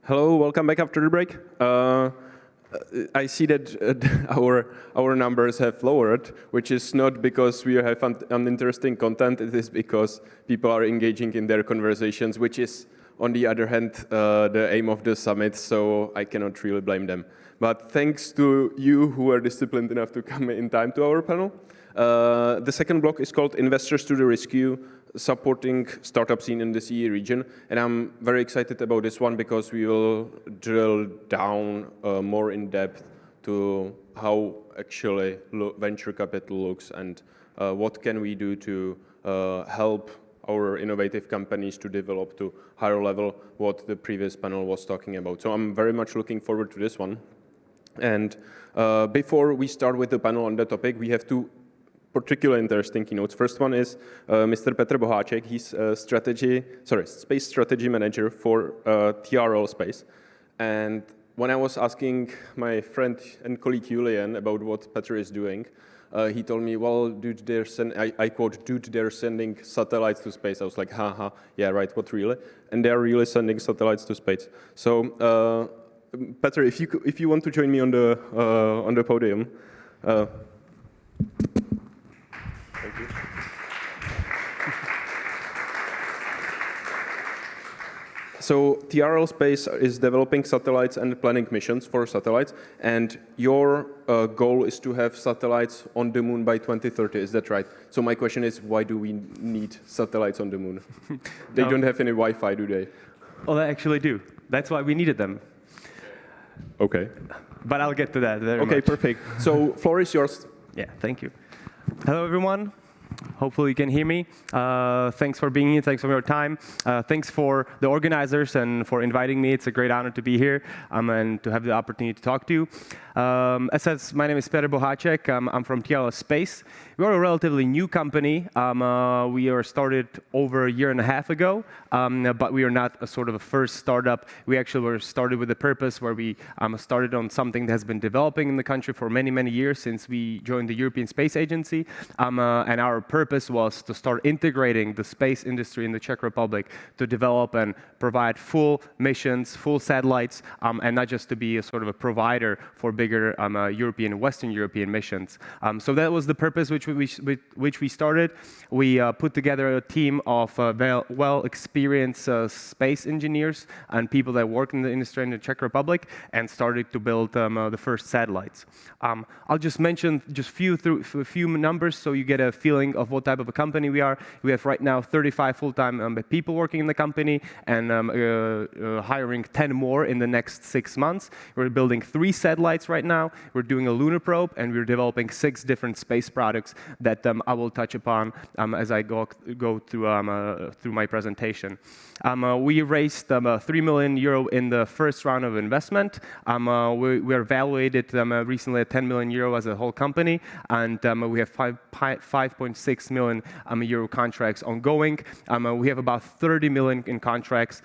Hello, welcome back after the break. I see that our numbers have lowered, which is not because we have uninteresting content. It is because people are engaging in their conversations, which is, on the other hand, the aim of the summit. So I cannot really blame them. But thanks to you who are disciplined enough to come in time to our panel. The second block is called Investors to the Rescue, supporting startup scene in the CEE region. And I'm very excited about this one because we will drill down more in depth to how actually venture capital looks and what can we do to help our innovative companies to develop to higher level what the previous panel was talking about. So I'm very much looking forward to this one. And before we start with the panel on the topic, we have two particularly interesting keynotes. First one is Mr. Petr Boháček. He's space strategy manager for TRL Space. And when I was asking my friend and colleague Julian about what Petr is doing, he told me, well, dude, I quote, dude, they're sending satellites to space. I was like, haha, yeah, right, what really? And they're really sending satellites to space. So, Petr, if you want to join me on the podium. Thank you. So TRL Space is developing satellites and planning missions for satellites, and your goal is to have satellites on the moon by 2030, is that right? So my question is, why do we need satellites on the moon? They don't have any Wi-Fi, do they? Well, they actually do. That's why we needed them. Okay. But I'll get to that very much. Perfect. So floor is yours. Yeah, thank you. Hello, everyone. Hopefully you can hear me. Thanks for being here. Thanks for your time. Thanks for the organizers and for inviting me. It's a great honor to be here and to have the opportunity to talk to you. As said, my name is Petr Boháček. I'm from TRL Space. We are a relatively new company. We are started over a year and a half ago, but we are not a sort of a first startup. We actually were started with a purpose where we started on something that has been developing in the country for many, many years since we joined the European Space Agency. And our purpose was to start integrating the space industry in the Czech Republic to develop and provide full missions, full satellites, and not just to be a sort of a provider for bigger Western European missions. So that was the purpose which we started. We put together a team of well-experienced space engineers and people that work in the industry in the Czech Republic and started to build the first satellites. I'll just mention just a few numbers so you get a feeling of what type of a company we are. We have right now 35 full-time people working in the company and hiring 10 more in the next 6 months. We're building 3 satellites right now. We're doing a lunar probe, and we're developing 6 different space products that I will touch upon as I go through my presentation. We raised €3 million in the first round of investment. We were valuated recently at €10 million as a whole company, and we have 5.6 million euro contracts ongoing. We have about 30 million in contracts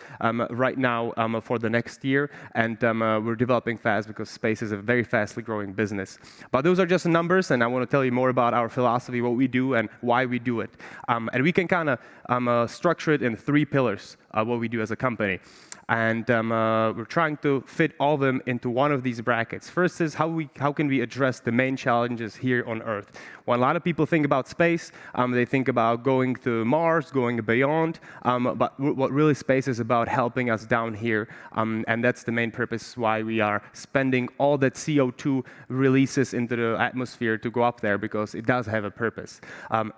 right now for the next year, and we're developing fast because space is a very fastly growing business. But those are just numbers, and I want to tell you more about our philosophy, what we do, and why we do it. And we can kind of structure it in 3 pillars, what we do as a company. And we're trying to fit all of them into one of these brackets. First is how can we address the main challenges here on Earth? When a lot of people think about space, they think about going to Mars, going beyond, but what really space is about helping us down here, and that's the main purpose why we are spending all that CO2 releases into the atmosphere to go up there, because it does have a purpose.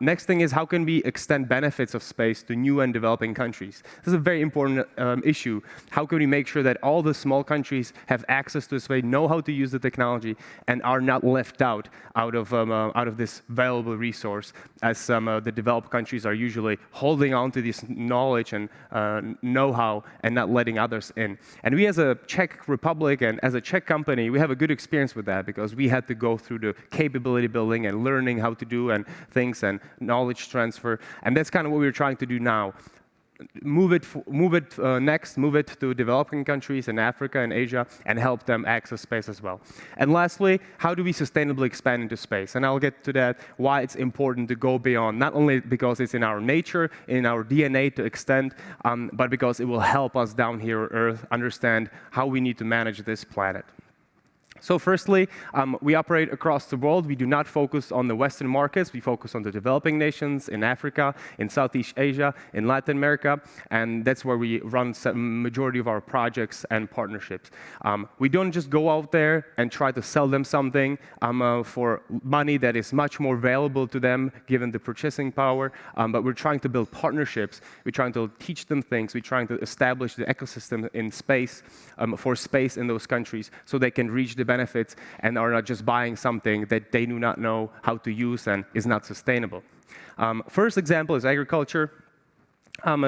Next thing is how can we extend benefits of space to new and developing countries? This is a very important issue. How can we make sure that all the small countries have access to space, know how to use the technology, and are not left out of this valuable resource, as the developed countries are usually holding on to this knowledge and know-how and not letting others in. And we as a Czech Republic and as a Czech company, we have a good experience with that because we had to go through the capability building and learning how to do and things and knowledge transfer. And that's kind of what we're trying to do now. move it to developing countries in Africa and Asia and help them access space as well. And lastly, how do we sustainably expand into space? And I'll get to that, why it's important to go beyond, not only because it's in our nature, in our DNA to extend, but because it will help us down here on Earth understand how we need to manage this planet. So firstly, we operate across the world. We do not focus on the Western markets. We focus on the developing nations in Africa, in Southeast Asia, in Latin America, and that's where we run the majority of our projects and partnerships. We don't just go out there and try to sell them something for money that is much more valuable to them given the purchasing power, but we're trying to build partnerships. We're trying to teach them things. We're trying to establish the ecosystem in space, for space in those countries so they can reach the benefits and are not just buying something that they do not know how to use and is not sustainable. First example is agriculture.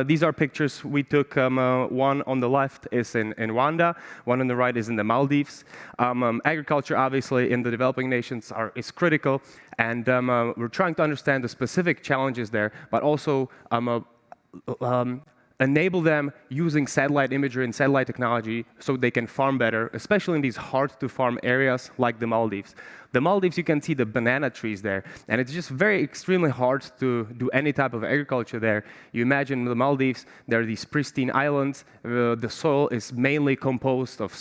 These are pictures we took. One on the left is in Rwanda, one on the right is in the Maldives. Agriculture, obviously, in the developing nations is critical, and we're trying to understand the specific challenges there, but also enable them using satellite imagery and satellite technology so they can farm better, especially in these hard-to-farm areas like the Maldives. The Maldives, you can see the banana trees there, and it's just very extremely hard to do any type of agriculture there. You imagine the Maldives, there are these pristine islands. The soil is mainly composed of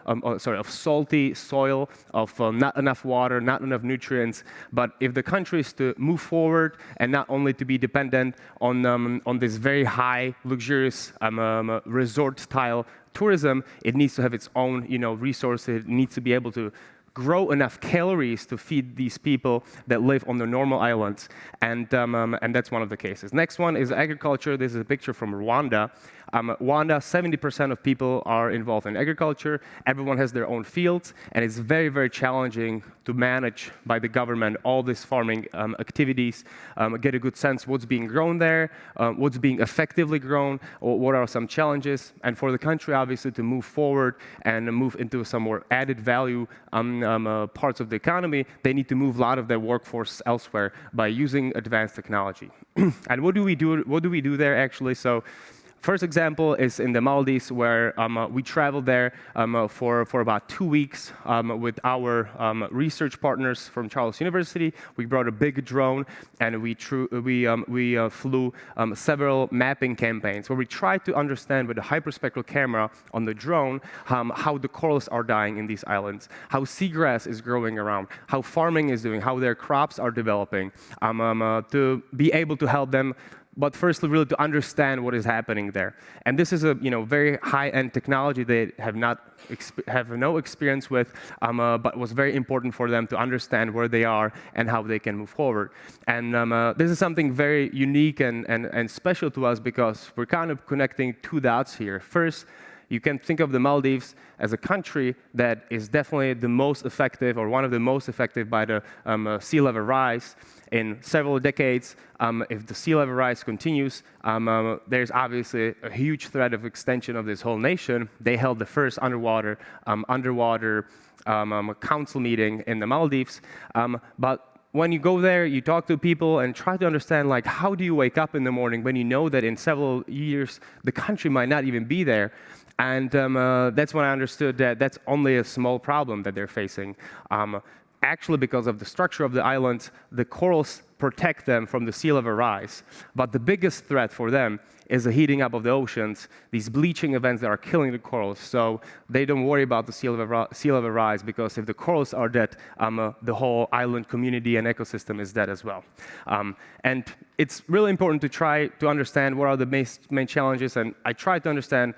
of salty soil, of not enough water, not enough nutrients. But if the country is to move forward and not only to be dependent on this very high, luxurious resort-style tourism, it needs to have its own, resources. It needs to be able to grow enough calories to feed these people that live on the normal islands, and that's one of the cases. Next one is agriculture. This is a picture from Rwanda. Rwanda, 70% of people are involved in agriculture. Everyone has their own fields, and it's very, very challenging to manage by the government all these farming activities, get a good sense what's being grown there, what's being effectively grown, or what are some challenges, and for the country, obviously, to move forward and move into some more added value parts of the economy, they need to move a lot of their workforce elsewhere by using advanced technology. And what do we do there, actually? So, first example is in the Maldives, where we traveled there for about 2 weeks with our research partners from Charles University. We brought a big drone, and we flew several mapping campaigns where we tried to understand with a hyperspectral camera on the drone how the corals are dying in these islands, how seagrass is growing around, how farming is doing, how their crops are developing, to be able to help them. But firstly, really to understand what is happening there. And this is a very high-end technology they have no experience with, but was very important for them to understand where they are and how they can move forward. And this is something very unique and special to us because we're kind of connecting two dots here. First, you can think of the Maldives as a country that is definitely the most effective, or one of the most effective, by the sea level rise. In several decades, if the sea level rise continues, there's obviously a huge threat of extension of this whole nation. They held the first underwater council meeting in the Maldives, but when you go there, you talk to people and try to understand, like, how do you wake up in the morning when you know that in several years the country might not even be there? And that's when I understood that that's only a small problem that they're facing. Actually, because of the structure of the islands, the corals protect them from the sea level rise. But the biggest threat for them is the heating up of the oceans, these bleaching events that are killing the corals. So they don't worry about the sea level rise, because if the corals are dead, the whole island community and ecosystem is dead as well. And it's really important to try to understand what are the main challenges, and I try to understand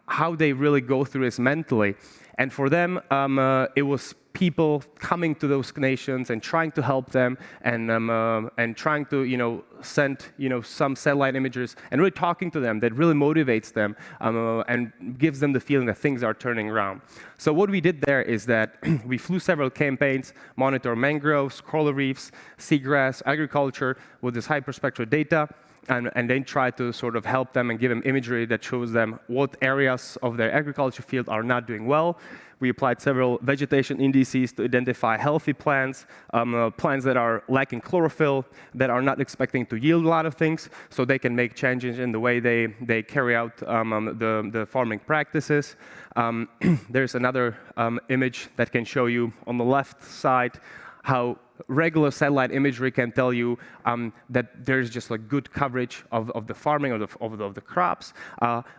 how they really go through this mentally. And for them, it was people coming to those nations and trying to help them, and trying to send some satellite images and really talking to them that really motivates them and gives them the feeling that things are turning around. So what we did there is that we flew several campaigns, monitor mangroves, coral reefs, seagrass, agriculture with this hyperspectral data. and then try to sort of help them and give them imagery that shows them what areas of their agriculture field are not doing well. We applied several vegetation indices to identify healthy plants, plants that are lacking chlorophyll, that are not expecting to yield a lot of things, so they can make changes in the way they carry out the farming practices. There's another image that can show you on the left side how regular satellite imagery can tell you that there's just like good coverage of the farming of the crops,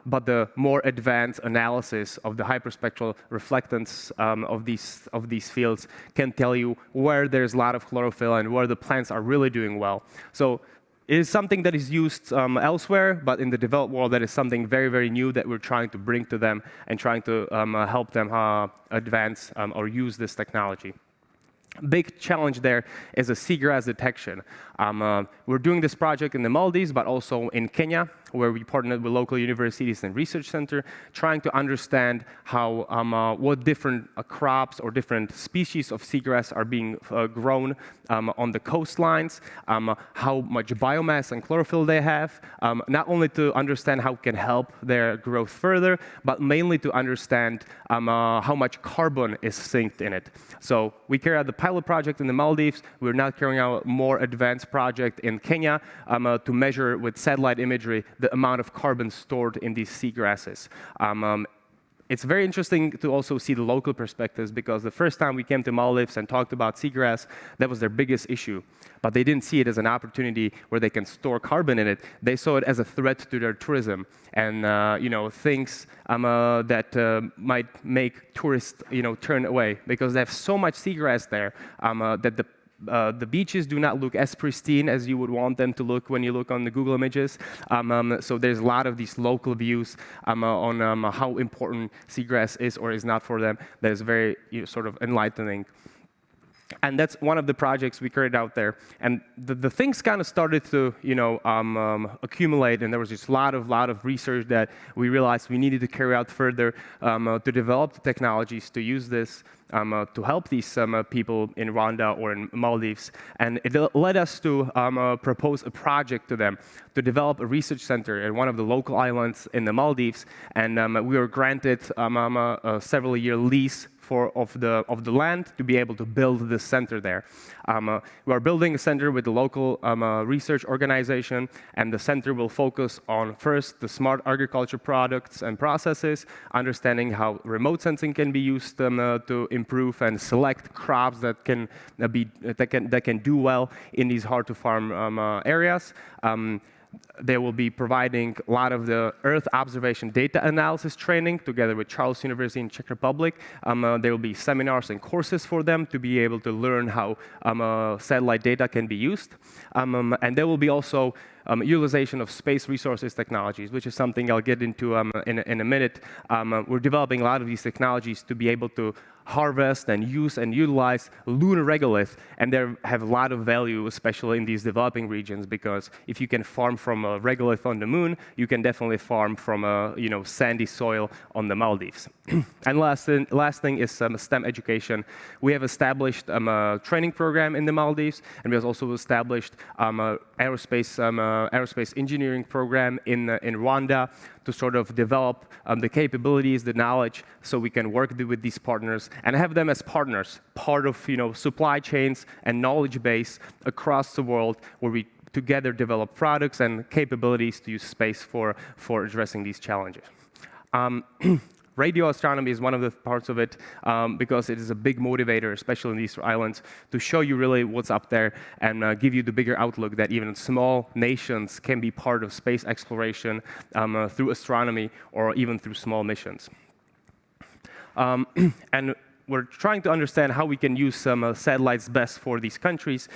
but the more advanced analysis of the hyperspectral reflectance of these fields can tell you where there's a lot of chlorophyll and where the plants are really doing well. So it is something that is used elsewhere, but in the developed world, that is something very, very new that we're trying to bring to them and trying to help them advance or use this technology. Big challenge there is a seagrass detection. We're doing this project in the Maldives, but also in Kenya, where we partnered with local universities and research center, trying to understand how what different crops or different species of seagrass are being grown on the coastlines, how much biomass and chlorophyll they have, not only to understand how it can help their growth further, but mainly to understand how much carbon is synced in it. So we carry out the pilot project in the Maldives. We're now carrying out a more advanced project in Kenya to measure with satellite imagery the amount of carbon stored in these seagrasses. It's very interesting to also see the local perspectives, because the first time we came to Maldives and talked about seagrass, that was their biggest issue. But they didn't see it as an opportunity where they can store carbon in it. They saw it as a threat to their tourism and things that might make tourists turn away, because they have so much seagrass there that the beaches do not look as pristine as you would want them to look when you look on the Google images. So there's a lot of these local views on how important seagrass is or is not for them. That is very sort of enlightening. And that's one of the projects we carried out there. And the things kind of started to accumulate, and there was just a lot of research that we realized we needed to carry out further to develop the technologies to use this to help these people in Rwanda or in Maldives. And it led us to propose a project to them to develop a research center in one of the local islands in the Maldives. And we were granted a several-year lease of the land to be able to build this center there. We are building a center with the local research organization, and the center will focus on, first, the smart agriculture products and processes, understanding how remote sensing can be used to improve and select crops that can do well in these hard-to-farm areas. They will be providing a lot of the Earth observation data analysis training together with Charles University in Czech Republic. There will be seminars and courses for them to be able to learn how satellite data can be used. And there will be also utilization of space resources technologies, which is something I'll get into in a minute. We're developing a lot of these technologies to be able to harvest and use and utilize lunar regolith, and they have a lot of value, especially in these developing regions, because if you can farm from a regolith on the moon, you can definitely farm from a sandy soil on the Maldives. And last thing is STEM education. We have established a training program in the Maldives, and we have also established aerospace engineering program in Rwanda to sort of develop the capabilities, the knowledge, so we can work with these partners and have them as partners, part of supply chains and knowledge base across the world, where we together develop products and capabilities to use space for addressing these challenges. Radio astronomy is one of the parts of it because it is a big motivator, especially in these islands, to show you really what's up there and give you the bigger outlook that even small nations can be part of space exploration through astronomy or even through small missions. And we're trying to understand how we can use some satellites best for these countries.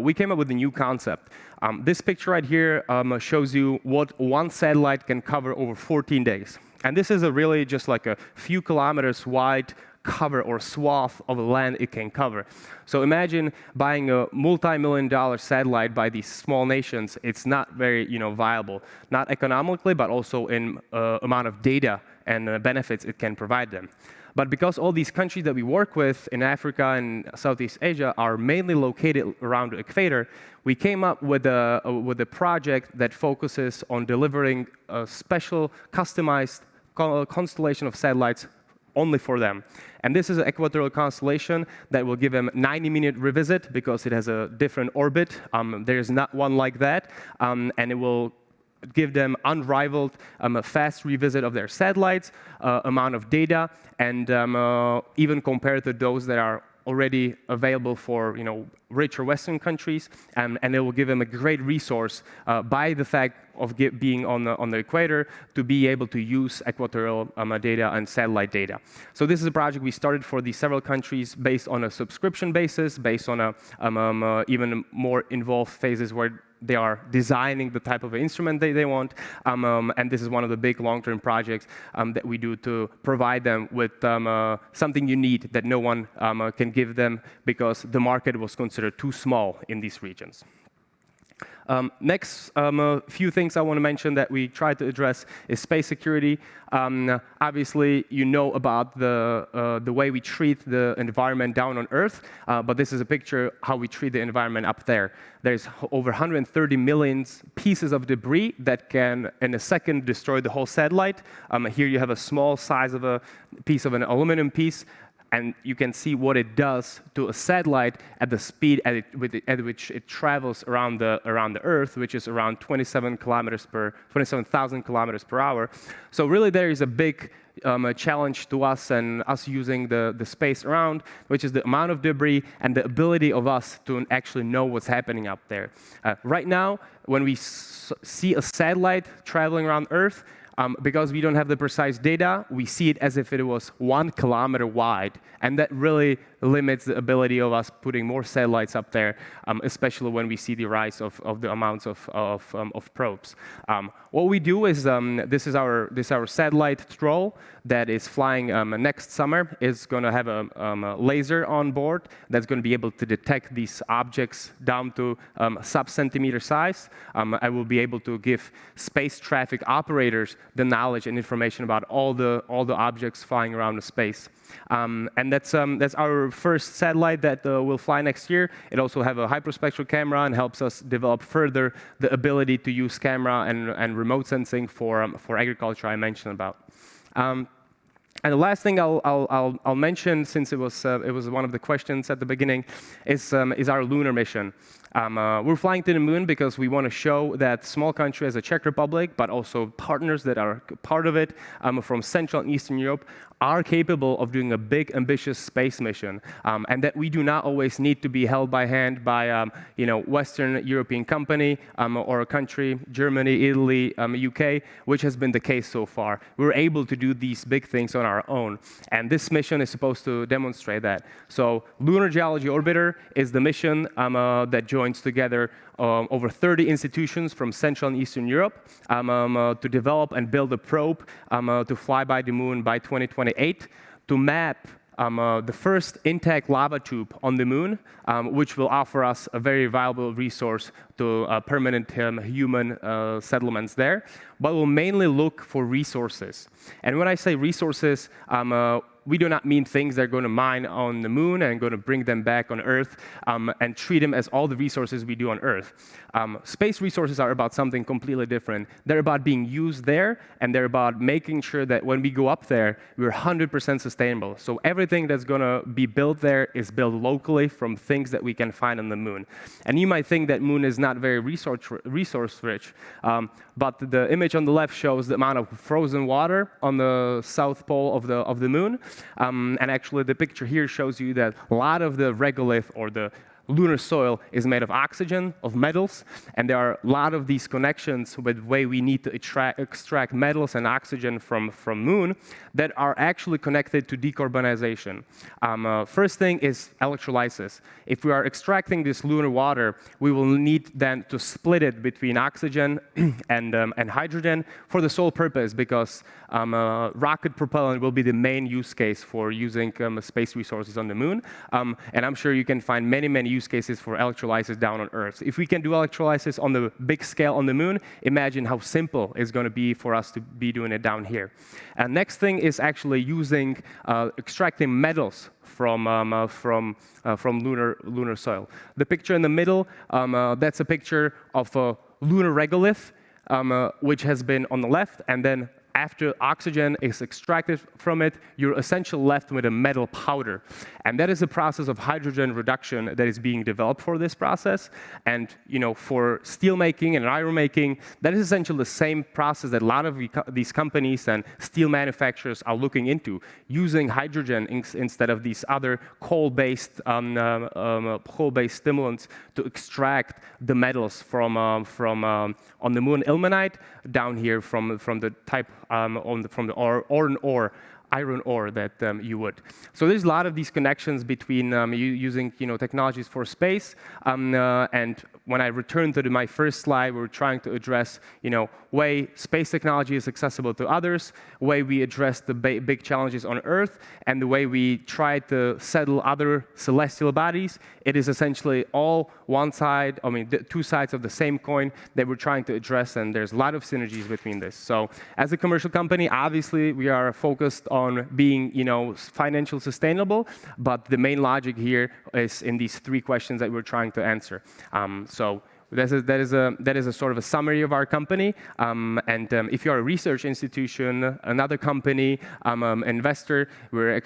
We came up with a new concept. This picture right here shows you what one satellite can cover over 14 days. And this is really just like a few kilometers wide cover or swath of land it can cover. So imagine buying a multi-million-dollar satellite by these small nations. It's not very viable, not economically, but also in amount of data and benefits it can provide them. But because all these countries that we work with in Africa and Southeast Asia are mainly located around the equator, we came up with a project that focuses on delivering a special, customized constellation of satellites only for them. And this is an equatorial constellation that will give them 90-minute revisit because it has a different orbit. There's not one like that. And it will give them unrivaled fast revisit of their satellites, amount of data, and even compared to those that are already available for richer Western countries, and it will give them a great resource by the fact of being on the equator to be able to use equatorial data and satellite data. So this is a project we started for these several countries based on a subscription basis, based on a even more involved phases where they are designing the type of instrument they want, and this is one of the big long-term projects that we do to provide them with something unique that no one can give them because the market was considered too small in these regions. Next, a few things I want to mention that we try to address is space security. Obviously, you know about the way we treat the environment down on Earth, but this is a picture how we treat the environment up there. There's over 130 million pieces of debris that can, in a second, destroy the whole satellite. Here you have a small size of a piece of an aluminum piece, and you can see what it does to a satellite at the speed at which it travels around the Earth, which is around 27,000 kilometers per hour. So really, there is a big challenge to us and us using the space around, which is the amount of debris and the ability of us to actually know what's happening up there. Right now, when we see a satellite traveling around Earth, because we don't have the precise data, we see it as if it was 1 kilometer wide, and that really limits the ability of us putting more satellites up there, especially when we see the rise of the amounts of probes. What we do is this is our satellite troll that is flying next summer. It's going to have a laser on board that's going to be able to detect these objects down to sub-centimeter size. I will be able to give space traffic operators the knowledge and information about all the objects flying around the space. And that's our first satellite that will fly next year. It also have a hyperspectral camera and helps us develop further the ability to use camera and remote sensing for agriculture I mentioned about. And the last thing I'll mention, since it was one of the questions at the beginning, is our lunar mission. We're flying to the moon because we want to show that small country as a Czech Republic, but also partners that are part of it from Central and Eastern Europe, are capable of doing a big, ambitious space mission, and that we do not always need to be held by hand by Western European company or a country, Germany, Italy, UK, which has been the case so far. We're able to do these big things on our own, and this mission is supposed to demonstrate that. So Lunar Geology Orbiter is the mission that joins together over 30 institutions from Central and Eastern Europe to develop and build a probe to fly by the moon by 2028 to map the first intact lava tube on the moon, which will offer us a very valuable resource to permanent human settlements there. But we'll mainly look for resources. And when I say resources, we do not mean things they're going to mine on the moon and going to bring them back on Earth and treat them as all the resources we do on Earth. Space resources are about something completely different. They're about being used there, and they're about making sure that when we go up there, we're 100% sustainable. So everything that's going to be built there is built locally from things that we can find on the moon. And you might think that moon is not very resource rich, but the image on the left shows the amount of frozen water on the south pole of the moon. And actually, the picture here shows you that a lot of the regolith, or the lunar soil, is made of oxygen, of metals, and there are a lot of these connections with the way we need to extract metals and oxygen from moon that are actually connected to decarbonization. First thing is electrolysis. If we are extracting this lunar water, we will need then to split it between oxygen and hydrogen for the sole purpose, because rocket propellant will be the main use case for using space resources on the moon. And I'm sure you can find many use cases for electrolysis down on Earth. If we can do electrolysis on the big scale on the moon, imagine how simple it's going to be for us to be doing it down here. And next thing is actually using, extracting metals from lunar soil. The picture in the middle, that's a picture of a lunar regolith, which has been on the left, and then after oxygen is extracted from it, you're essentially left with a metal powder. And that is a process of hydrogen reduction that is being developed for this process. And for steel making and iron making, that is essentially the same process that a lot of these companies and steel manufacturers are looking into, using hydrogen instead of these other coal-based stimulants to extract the metals from on the moon ilmenite down here from the type from the iron ore that you would. So there's a lot of these connections between using technologies for space. And when I return to my first slide, we're trying to address way space technology is accessible to others, way we address the big challenges on Earth, and the way we try to settle other celestial bodies. It is essentially all one side, two sides of the same coin that we're trying to address, and there's a lot of synergies between this. So as a commercial company, obviously we are focused on being financially sustainable, but the main logic here is in these three questions that we're trying to answer. So that is a sort of a summary of our company. If you're a research institution, another company, investor, we're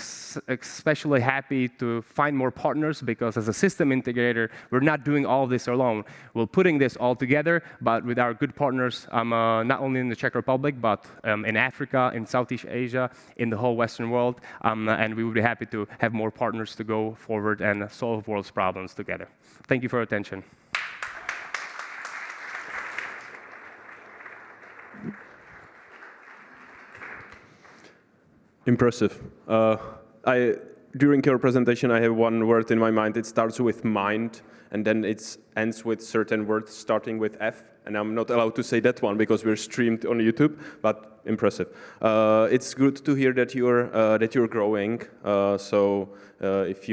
especially happy to find more partners, because as a system integrator, we're not doing all of this alone. We're putting this all together, but with our good partners, not only in the Czech Republic, but in Africa, in Southeast Asia, in the whole Western world. And we would be happy to have more partners to go forward and solve world's problems together. Thank you for your attention. Impressive. During your presentation, I have one word in my mind. It starts with mind, and then it ends with certain words starting with F. And I'm not allowed to say that one because we're streamed on YouTube. But impressive. It's good to hear that you're growing. So if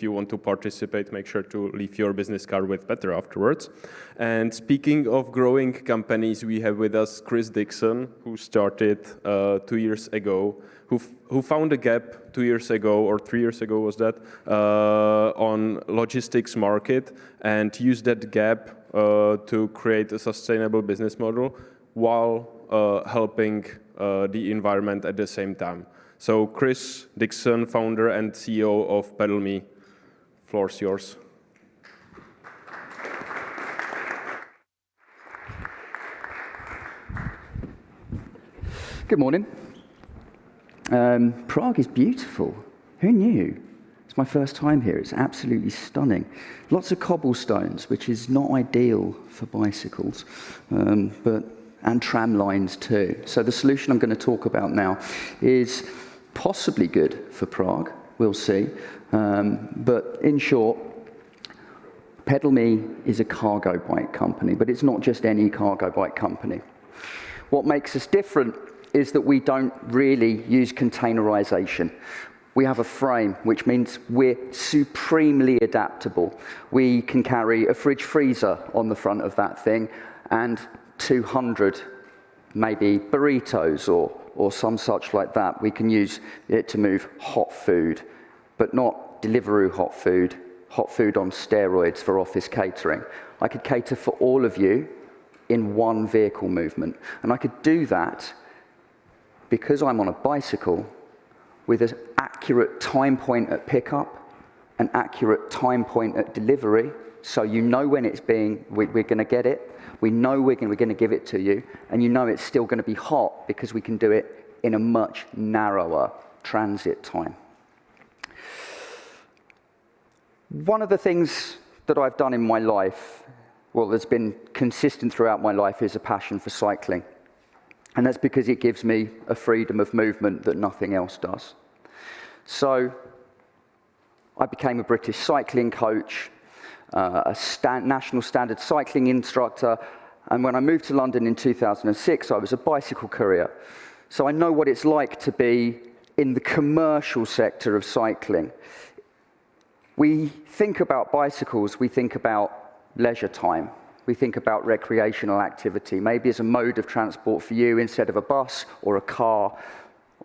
you want to participate, make sure to leave your business card with Petr afterwards. And speaking of growing companies, we have with us Chris Dixon, who started 2 years ago, who found a gap 2 years ago, or 3 years ago was that, on logistics market, and used that gap to create a sustainable business model while helping the environment at the same time. So Chris Dixon, founder and CEO of PedalMe, floor's yours. Good morning. Prague is beautiful. Who knew? It's my first time here. It's absolutely stunning. Lots of cobblestones, which is not ideal for bicycles, and tram lines too. So the solution I'm going to talk about now is possibly good for Prague, we'll see. But in short, PedalMe is a cargo bike company, but it's not just any cargo bike company. What makes us different is that we don't really use containerization. We have a frame, which means we're supremely adaptable. We can carry a fridge freezer on the front of that thing and 200 maybe burritos or some such like that. We can use it to move hot food, but not Deliveroo hot food on steroids for office catering. I could cater for all of you in one vehicle movement. And I could do that because I'm on a bicycle with an accurate time point at pickup, an accurate time point at delivery, so you know when we're going to get it. We know we're going to give it to you, and you know it's still going to be hot because we can do it in a much narrower transit time. One of the things that I've done in my life, well, that's been consistent throughout my life, is a passion for cycling. And that's because it gives me a freedom of movement that nothing else does. So I became a British cycling coach, a national standard cycling instructor, and when I moved to London in 2006, I was a bicycle courier. So I know what it's like to be in the commercial sector of cycling. We think about bicycles, we think about leisure time. We think about recreational activity, maybe as a mode of transport for you instead of a bus or a car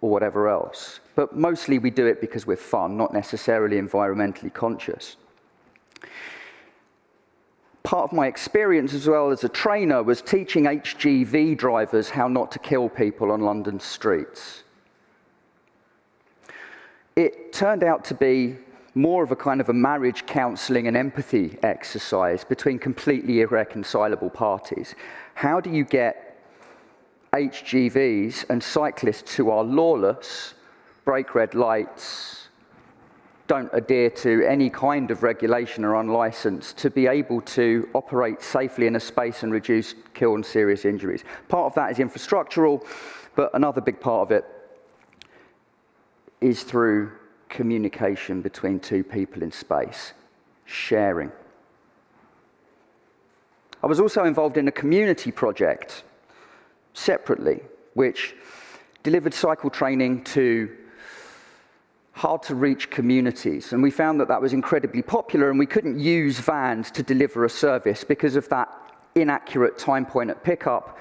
or whatever else. But mostly we do it because we're fun, not necessarily environmentally conscious. Part of my experience as well as a trainer was teaching HGV drivers how not to kill people on London streets. It turned out to be more of a kind of a marriage counseling and empathy exercise between completely irreconcilable parties. How do you get HGVs and cyclists who are lawless, break red lights, don't adhere to any kind of regulation or unlicensed, to be able to operate safely in a space and reduce kill and serious injuries? Part of that is infrastructural, but another big part of it is through communication between two people in space, sharing. I was also involved in a community project separately, which delivered cycle training to hard-to-reach communities. And we found that that was incredibly popular, and we couldn't use vans to deliver a service because of that inaccurate time point at pickup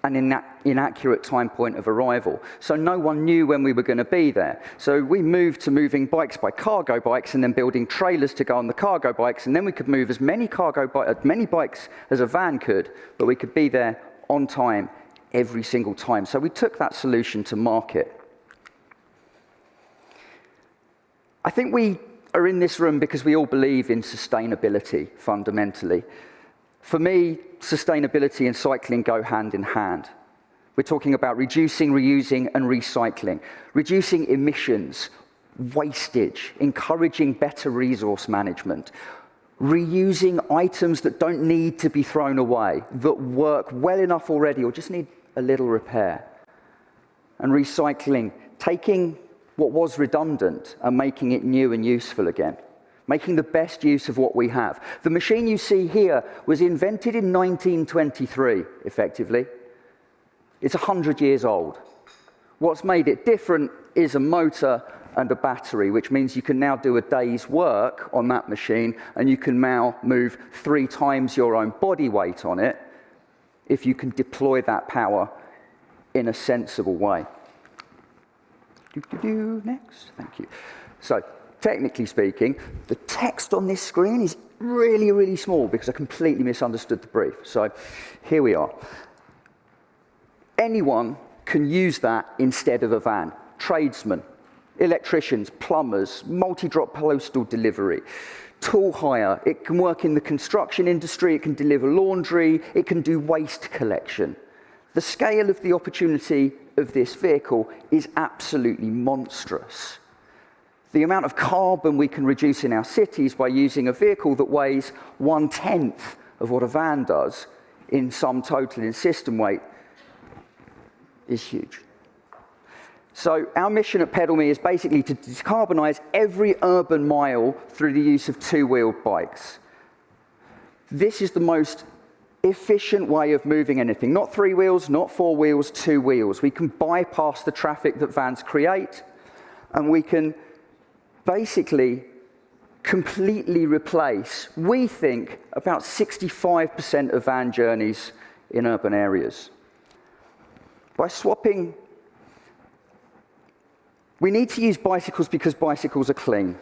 and inaccurate time point of arrival. So no one knew when we were going to be there. So we moved to moving bikes by cargo bikes and then building trailers to go on the cargo bikes, and then we could move as many bikes as a van could, but we could be there on time every single time. So we took that solution to market. I think we are in this room because we all believe in sustainability, fundamentally. For me, sustainability and cycling go hand in hand. We're talking about reducing, reusing, and recycling, reducing emissions, wastage, encouraging better resource management, reusing items that don't need to be thrown away, that work well enough already or just need a little repair, and recycling, taking what was redundant and making it new and useful again, making the best use of what we have. The machine you see here was invented in 1923, effectively. It's 100 years old. What's made it different is a motor and a battery, which means you can now do a day's work on that machine, and you can now move 3 times your own body weight on it if you can deploy that power in a sensible way. Next, thank you. So, technically speaking, the text on this screen is really, really small because I completely misunderstood the brief. So, here we are. Anyone can use that instead of a van. Tradesmen, electricians, plumbers, multi-drop postal delivery, tool hire. It can work in the construction industry, it can deliver laundry, it can do waste collection. The scale of the opportunity of this vehicle is absolutely monstrous. The amount of carbon we can reduce in our cities by using a vehicle that weighs 1/10 of what a van does in sum total in system weight is huge. So our mission at PedalMe is basically to decarbonise every urban mile through the use of 2-wheeled bikes. This is the most efficient way of moving anything. Not 3 wheels, not 4 wheels, 2 wheels. We can bypass the traffic that vans create, and we can basically completely replace, we think, about 65% of van journeys in urban areas. By swapping, we need to use bicycles because bicycles are clean.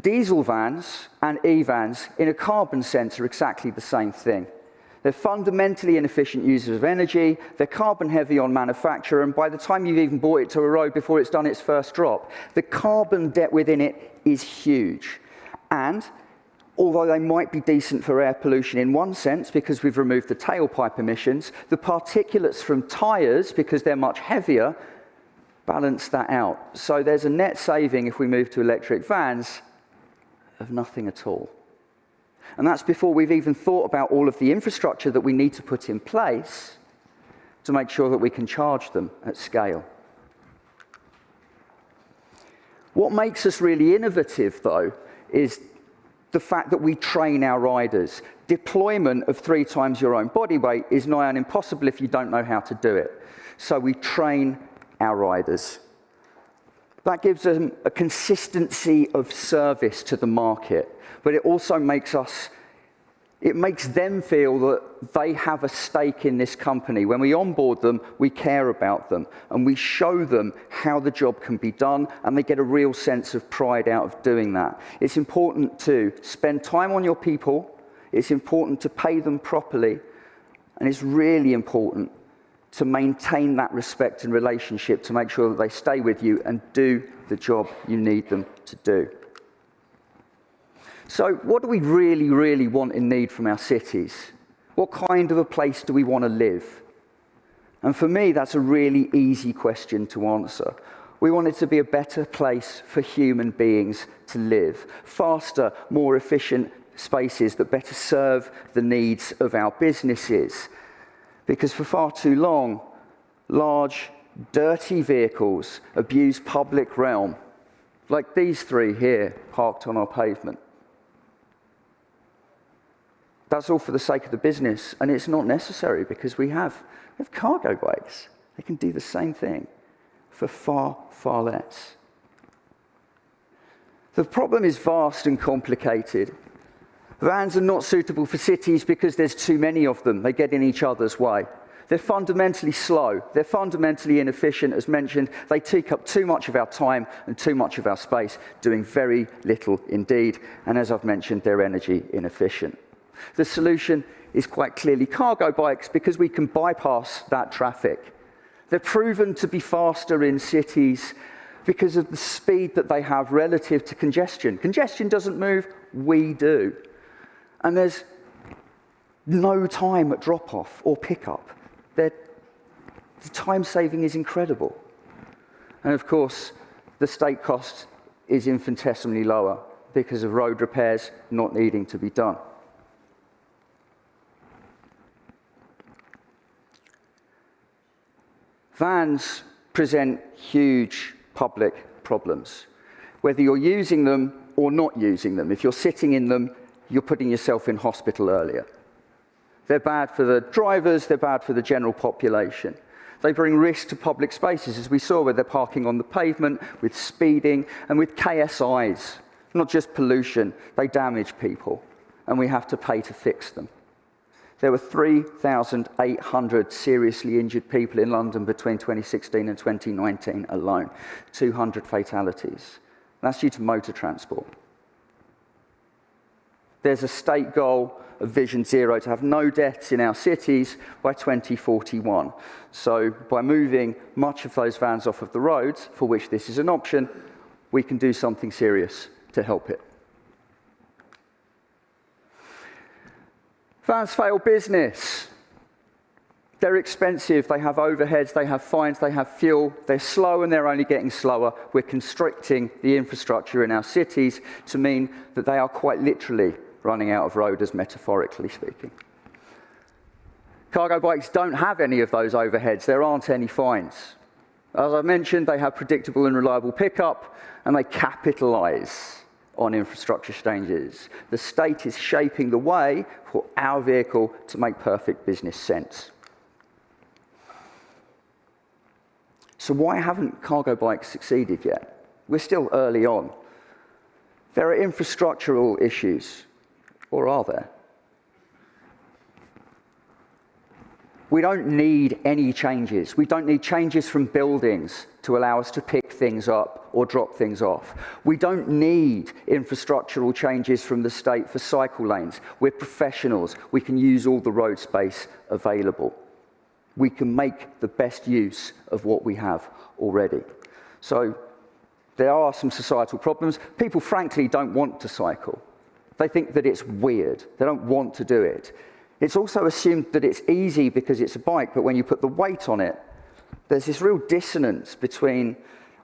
Diesel vans and e-vans, in a carbon sense, are exactly the same thing. They're fundamentally inefficient users of energy, they're carbon heavy on manufacture, and by the time you've even brought it to a road before it's done its first drop, the carbon debt within it is huge. And although they might be decent for air pollution in one sense, because we've removed the tailpipe emissions, the particulates from tyres, because they're much heavier, balance that out. So there's a net saving if we move to electric vans of nothing at all. And that's before we've even thought about all of the infrastructure that we need to put in place to make sure that we can charge them at scale. What makes us really innovative, though, is the fact that we train our riders. Deployment of 3 times your own body weight is nigh on impossible if you don't know how to do it. So we train our riders. That gives them a consistency of service to the market, but it also makes them feel that they have a stake in this company. When we onboard them, we care about them, and we show them how the job can be done, and they get a real sense of pride out of doing that. It's important to spend time on your people, it's important to pay them properly, and it's really important to maintain that respect and relationship to make sure that they stay with you and do the job you need them to do. So what do we really, really want and need from our cities? What kind of a place do we want to live? And for me, that's a really easy question to answer. We want it to be a better place for human beings to live. Faster, more efficient spaces that better serve the needs of our businesses. Because for far too long, large, dirty vehicles abuse public realm, like these three here, parked on our pavement. That's all for the sake of the business, and it's not necessary because we have cargo bikes. They can do the same thing for far, far less. The problem is vast and complicated. Vans are not suitable for cities because there's too many of them. They get in each other's way. They're fundamentally slow. They're fundamentally inefficient, as mentioned. They take up too much of our time and too much of our space, doing very little indeed. And as I've mentioned, they're energy inefficient. The solution is quite clearly cargo bikes because we can bypass that traffic. They're proven to be faster in cities because of the speed that they have relative to congestion. Congestion doesn't move, we do. And there's no time at drop-off or pickup. The time saving is incredible. And of course, the state cost is infinitesimally lower because of road repairs not needing to be done. Vans present huge public problems, whether you're using them or not using them. If you're sitting in them, you're putting yourself in hospital earlier. They're bad for the drivers, they're bad for the general population. They bring risk to public spaces, as we saw, where they're parking on the pavement, with speeding, and with KSIs. Not just pollution, they damage people, and we have to pay to fix them. There were 3,800 seriously injured people in London between 2016 and 2019 alone, 200 fatalities. That's due to motor transport. There's a state goal of Vision Zero to have no deaths in our cities by 2041. So by moving much of those vans off of the roads, for which this is an option, we can do something serious to help it. Vans fail business. They're expensive, they have overheads, they have fines, they have fuel, they're slow and they're only getting slower. We're constricting the infrastructure in our cities to mean that they are quite literally running out of road, as metaphorically speaking. Cargo bikes don't have any of those overheads, there aren't any fines. As I mentioned, they have predictable and reliable pickup, and they capitalize on infrastructure changes. The state is shaping the way for our vehicle to make perfect business sense. So why haven't cargo bikes succeeded yet? We're still early on. There are infrastructural issues, or are there? We don't need any changes. We don't need changes from buildings to allow us to pick things up or drop things off. We don't need infrastructural changes from the state for cycle lanes. We're professionals. We can use all the road space available. We can make the best use of what we have already. So there are some societal problems. People, frankly, don't want to cycle. They think that it's weird. They don't want to do it. It's also assumed that it's easy because it's a bike, but when you put the weight on it, there's this real dissonance between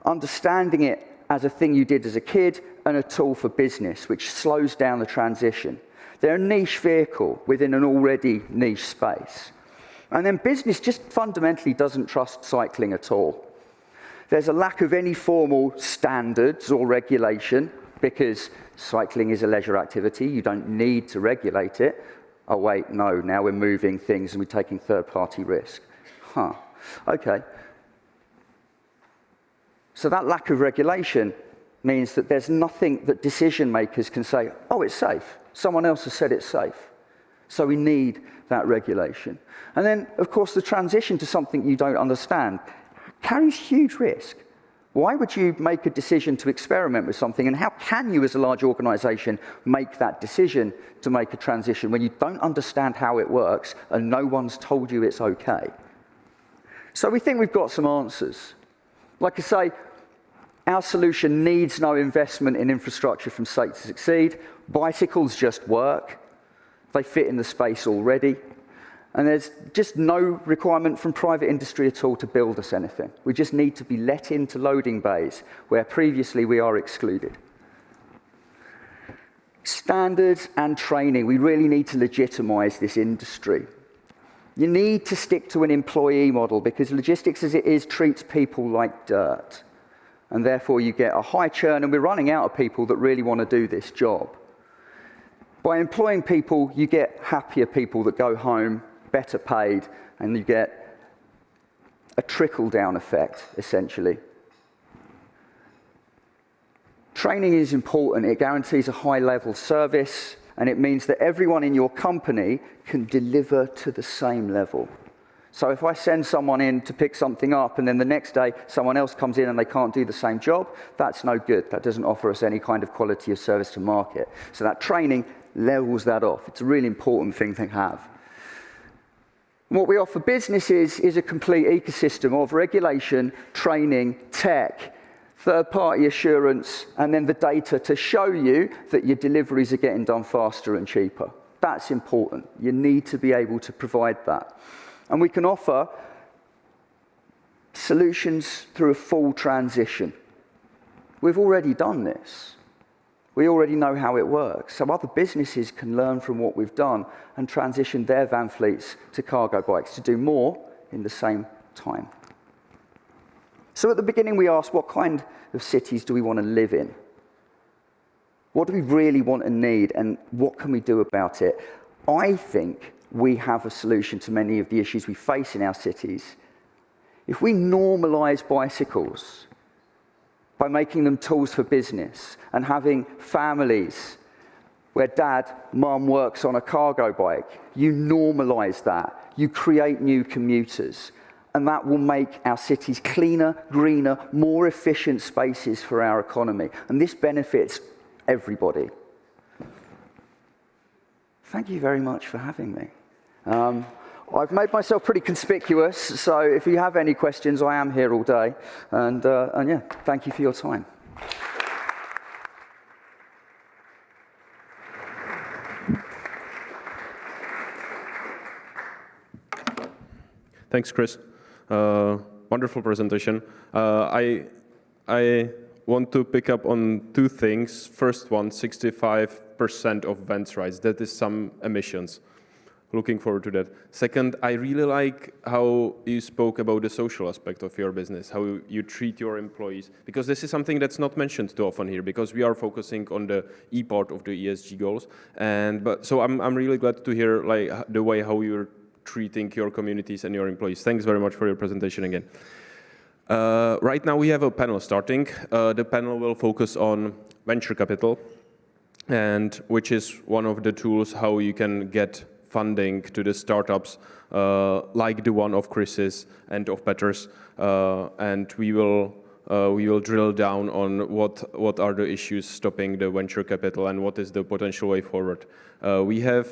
understanding it as a thing you did as a kid and a tool for business, which slows down the transition. They're a niche vehicle within an already niche space. And then business just fundamentally doesn't trust cycling at all. There's a lack of any formal standards or regulation because cycling is a leisure activity. You don't need to regulate it. Oh, wait, no, now we're moving things and we're taking third-party risk. Okay. So that lack of regulation means that there's nothing that decision makers can say, oh, it's safe. Someone else has said it's safe. So we need that regulation. And then, of course, the transition to something you don't understand carries huge risk. Why would you make a decision to experiment with something, and how can you as a large organization make that decision to make a transition when you don't understand how it works and no one's told you it's okay? So we think we've got some answers. Like I say, our solution needs no investment in infrastructure from state to succeed. Bicycles just work. They fit in the space already. And there's just no requirement from private industry at all to build us anything. We just need to be let into loading bays where previously we are excluded. Standards and training. We really need to legitimize this industry. You need to stick to an employee model because logistics as it is treats people like dirt. And therefore you get a high churn, and we're running out of people that really want to do this job. By employing people, you get happier people that go home, better paid, and you get a trickle-down effect, essentially. Training is important. It guarantees a high-level service, and it means that everyone in your company can deliver to the same level. So if I send someone in to pick something up, and then the next day someone else comes in and they can't do the same job, that's no good. That doesn't offer us any kind of quality of service to market. So that training levels that off. It's a really important thing to have. What we offer businesses is a complete ecosystem of regulation, training, tech, third-party assurance, and then the data to show you that your deliveries are getting done faster and cheaper. That's important. You need to be able to provide that. And we can offer solutions through a full transition. We've already done this. We already know how it works. So other businesses can learn from what we've done and transition their van fleets to cargo bikes to do more in the same time. So at the beginning, we asked, what kind of cities do we want to live in? What do we really want and need, and what can we do about it? I think we have a solution to many of the issues we face in our cities. If we normalize bicycles by making them tools for business and having families where dad, mum works on a cargo bike, you normalize that. You create new commuters. And that will make our cities cleaner, greener, more efficient spaces for our economy. And this benefits everybody. Thank you very much for having me. I've made myself pretty conspicuous, so if you have any questions, I am here all day. And yeah, thank you for your time. Thanks, Chris. Wonderful presentation. I want to pick up on two things. First one, 65% of vans rides. That is some emissions. Looking forward to that. Second, I really like how you spoke about the social aspect of your business, how you treat your employees, because this is something that's not mentioned too often here, because we are focusing on the E part of the ESG goals. So I'm really glad to hear like the way how you're treating your communities and your employees. Thanks very much for your presentation again. Right now we have a panel starting. The panel will focus on venture capital, and which is one of the tools how you can get funding to the startups like the one of Chris's and of Petr's, and we will drill down on what are the issues stopping the venture capital and what is the potential way forward. We have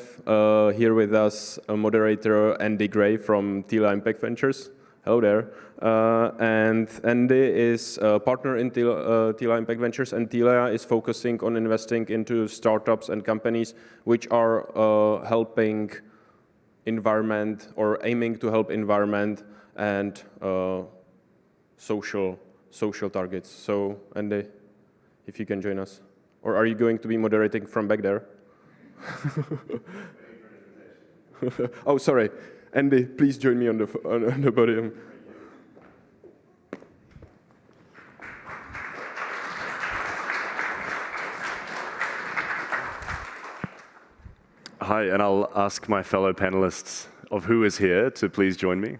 here with us a moderator, Andy Gray from TRL Impact Ventures. Hello there. And Andy is a partner in TRL Impact Ventures, and TRL is focusing on investing into startups and companies which are helping environment or aiming to help environment and social targets. So, Andy, if you can join us. Or are you going to be moderating from back there? Oh, sorry. Andy, please join me on the podium. Hi, and I'll ask my fellow panelists of who is here to please join me.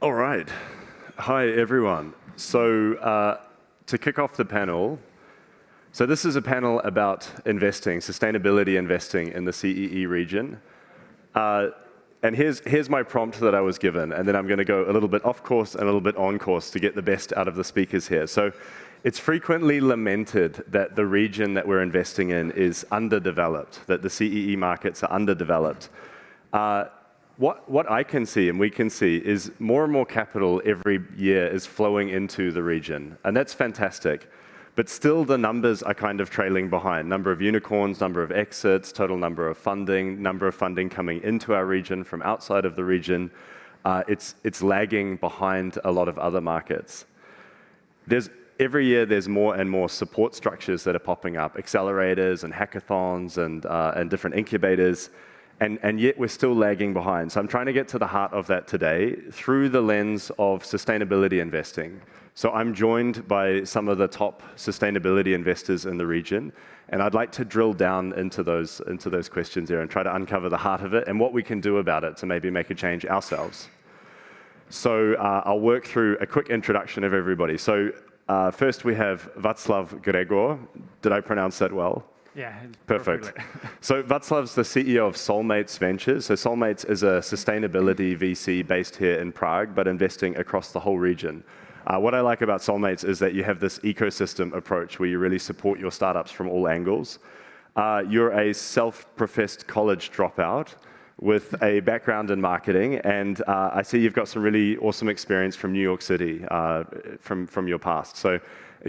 All right. Hi, everyone. So to kick off the panel, so this is a panel about investing, sustainability investing in the CEE region. And here's my prompt that I was given, and then I'm going to go a little bit off course and a little bit on course to get the best out of the speakers here. So it's frequently lamented that the region that we're investing in is underdeveloped, that the CEE markets are underdeveloped. What I can see and we can see is more and more capital every year is flowing into the region, and that's fantastic. But still the numbers are kind of trailing behind. Number of unicorns, number of exits, total number of funding coming into our region from outside of the region. It's lagging behind a lot of other markets. Every year there's more and more support structures that are popping up, accelerators and hackathons and different incubators. And yet we're still lagging behind. So I'm trying to get to the heart of that today through the lens of sustainability investing. So I'm joined by some of the top sustainability investors in the region, and I'd like to drill down into those questions here and try to uncover the heart of it and what we can do about it to maybe make a change ourselves. So I'll work through a quick introduction of everybody. So first we have Václav Gregor. Did I pronounce that well? Yeah, perfect. So Václav's the CEO of Soulmates Ventures. So Soulmates is a sustainability VC based here in Prague, but investing across the whole region. What I like about Soulmates is that you have this ecosystem approach where you really support your startups from all angles. You're a self-professed college dropout with a background in marketing, and I see you've got some really awesome experience from New York City from your past. So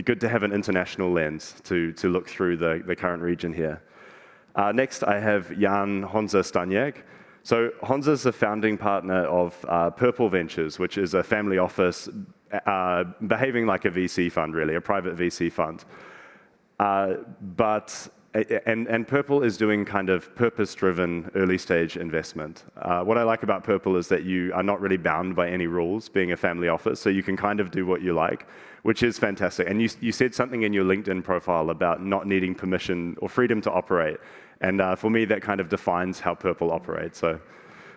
good to have an international lens to look through the current region here. Next, I have Jan Honza Staniek. So Honza's the founding partner of Purple Ventures, which is a family office behaving like a VC fund, really, a private VC fund. And Purple is doing kind of purpose-driven early-stage investment. What I like about Purple is that you are not really bound by any rules, being a family office, so you can kind of do what you like, which is fantastic. And you said something in your LinkedIn profile about not needing permission or freedom to operate. And for me, that kind of defines how Purple operates. So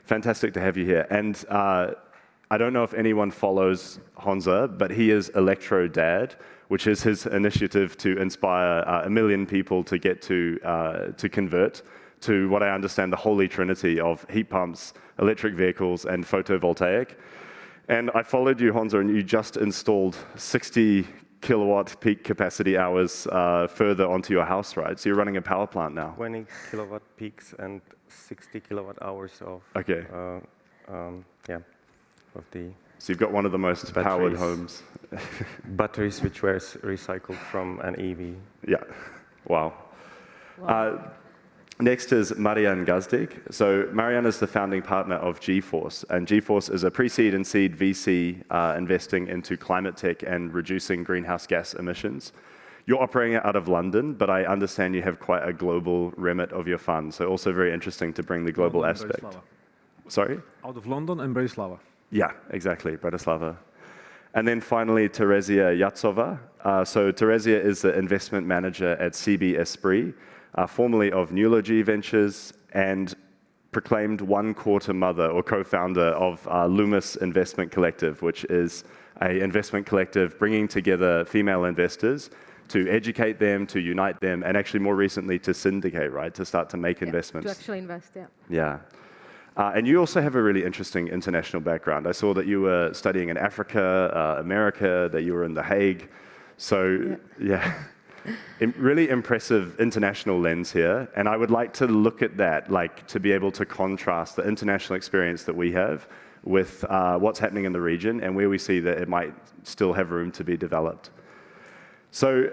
fantastic to have you here. And I don't know if anyone follows Honza, but he is Electro Dad, which is his initiative to inspire 1 million people to get to convert to what I understand the holy trinity of heat pumps, electric vehicles, and photovoltaic. And I followed you, Honza, and you just installed 60 kilowatt peak capacity hours further onto your house, right? So you're running a power plant now. 20 kilowatt peaks and 60 kilowatt hours of okay. Of the so you've got one of the most powered homes. Batteries which were recycled from an EV. Yeah, wow. Next is Marian Gazdik. So Marian is the founding partner of GeForce, and GeForce is a pre-seed and seed VC investing into climate tech and reducing greenhouse gas emissions. You're operating out of London, but I understand you have quite a global remit of your fund, so also very interesting to bring the global aspect. Sorry? Out of London and Bratislava. Yeah, exactly, Bratislava. And then finally, Terezia Yatsova. So Terezia is the investment manager at CB Esprit, formerly of Newlogy Ventures, and proclaimed one-quarter mother or co-founder of Loomis Investment Collective, which is an investment collective bringing together female investors to educate them, to unite them, and actually more recently to syndicate, right, to start to make investments. To actually invest, yeah. Yeah. And you also have a really interesting international background. I saw that you were studying in Africa, America, that you were in The Hague. So, yeah. Really impressive international lens here. And I would like to look at that, like to be able to contrast the international experience that we have with what's happening in the region and where we see that it might still have room to be developed. So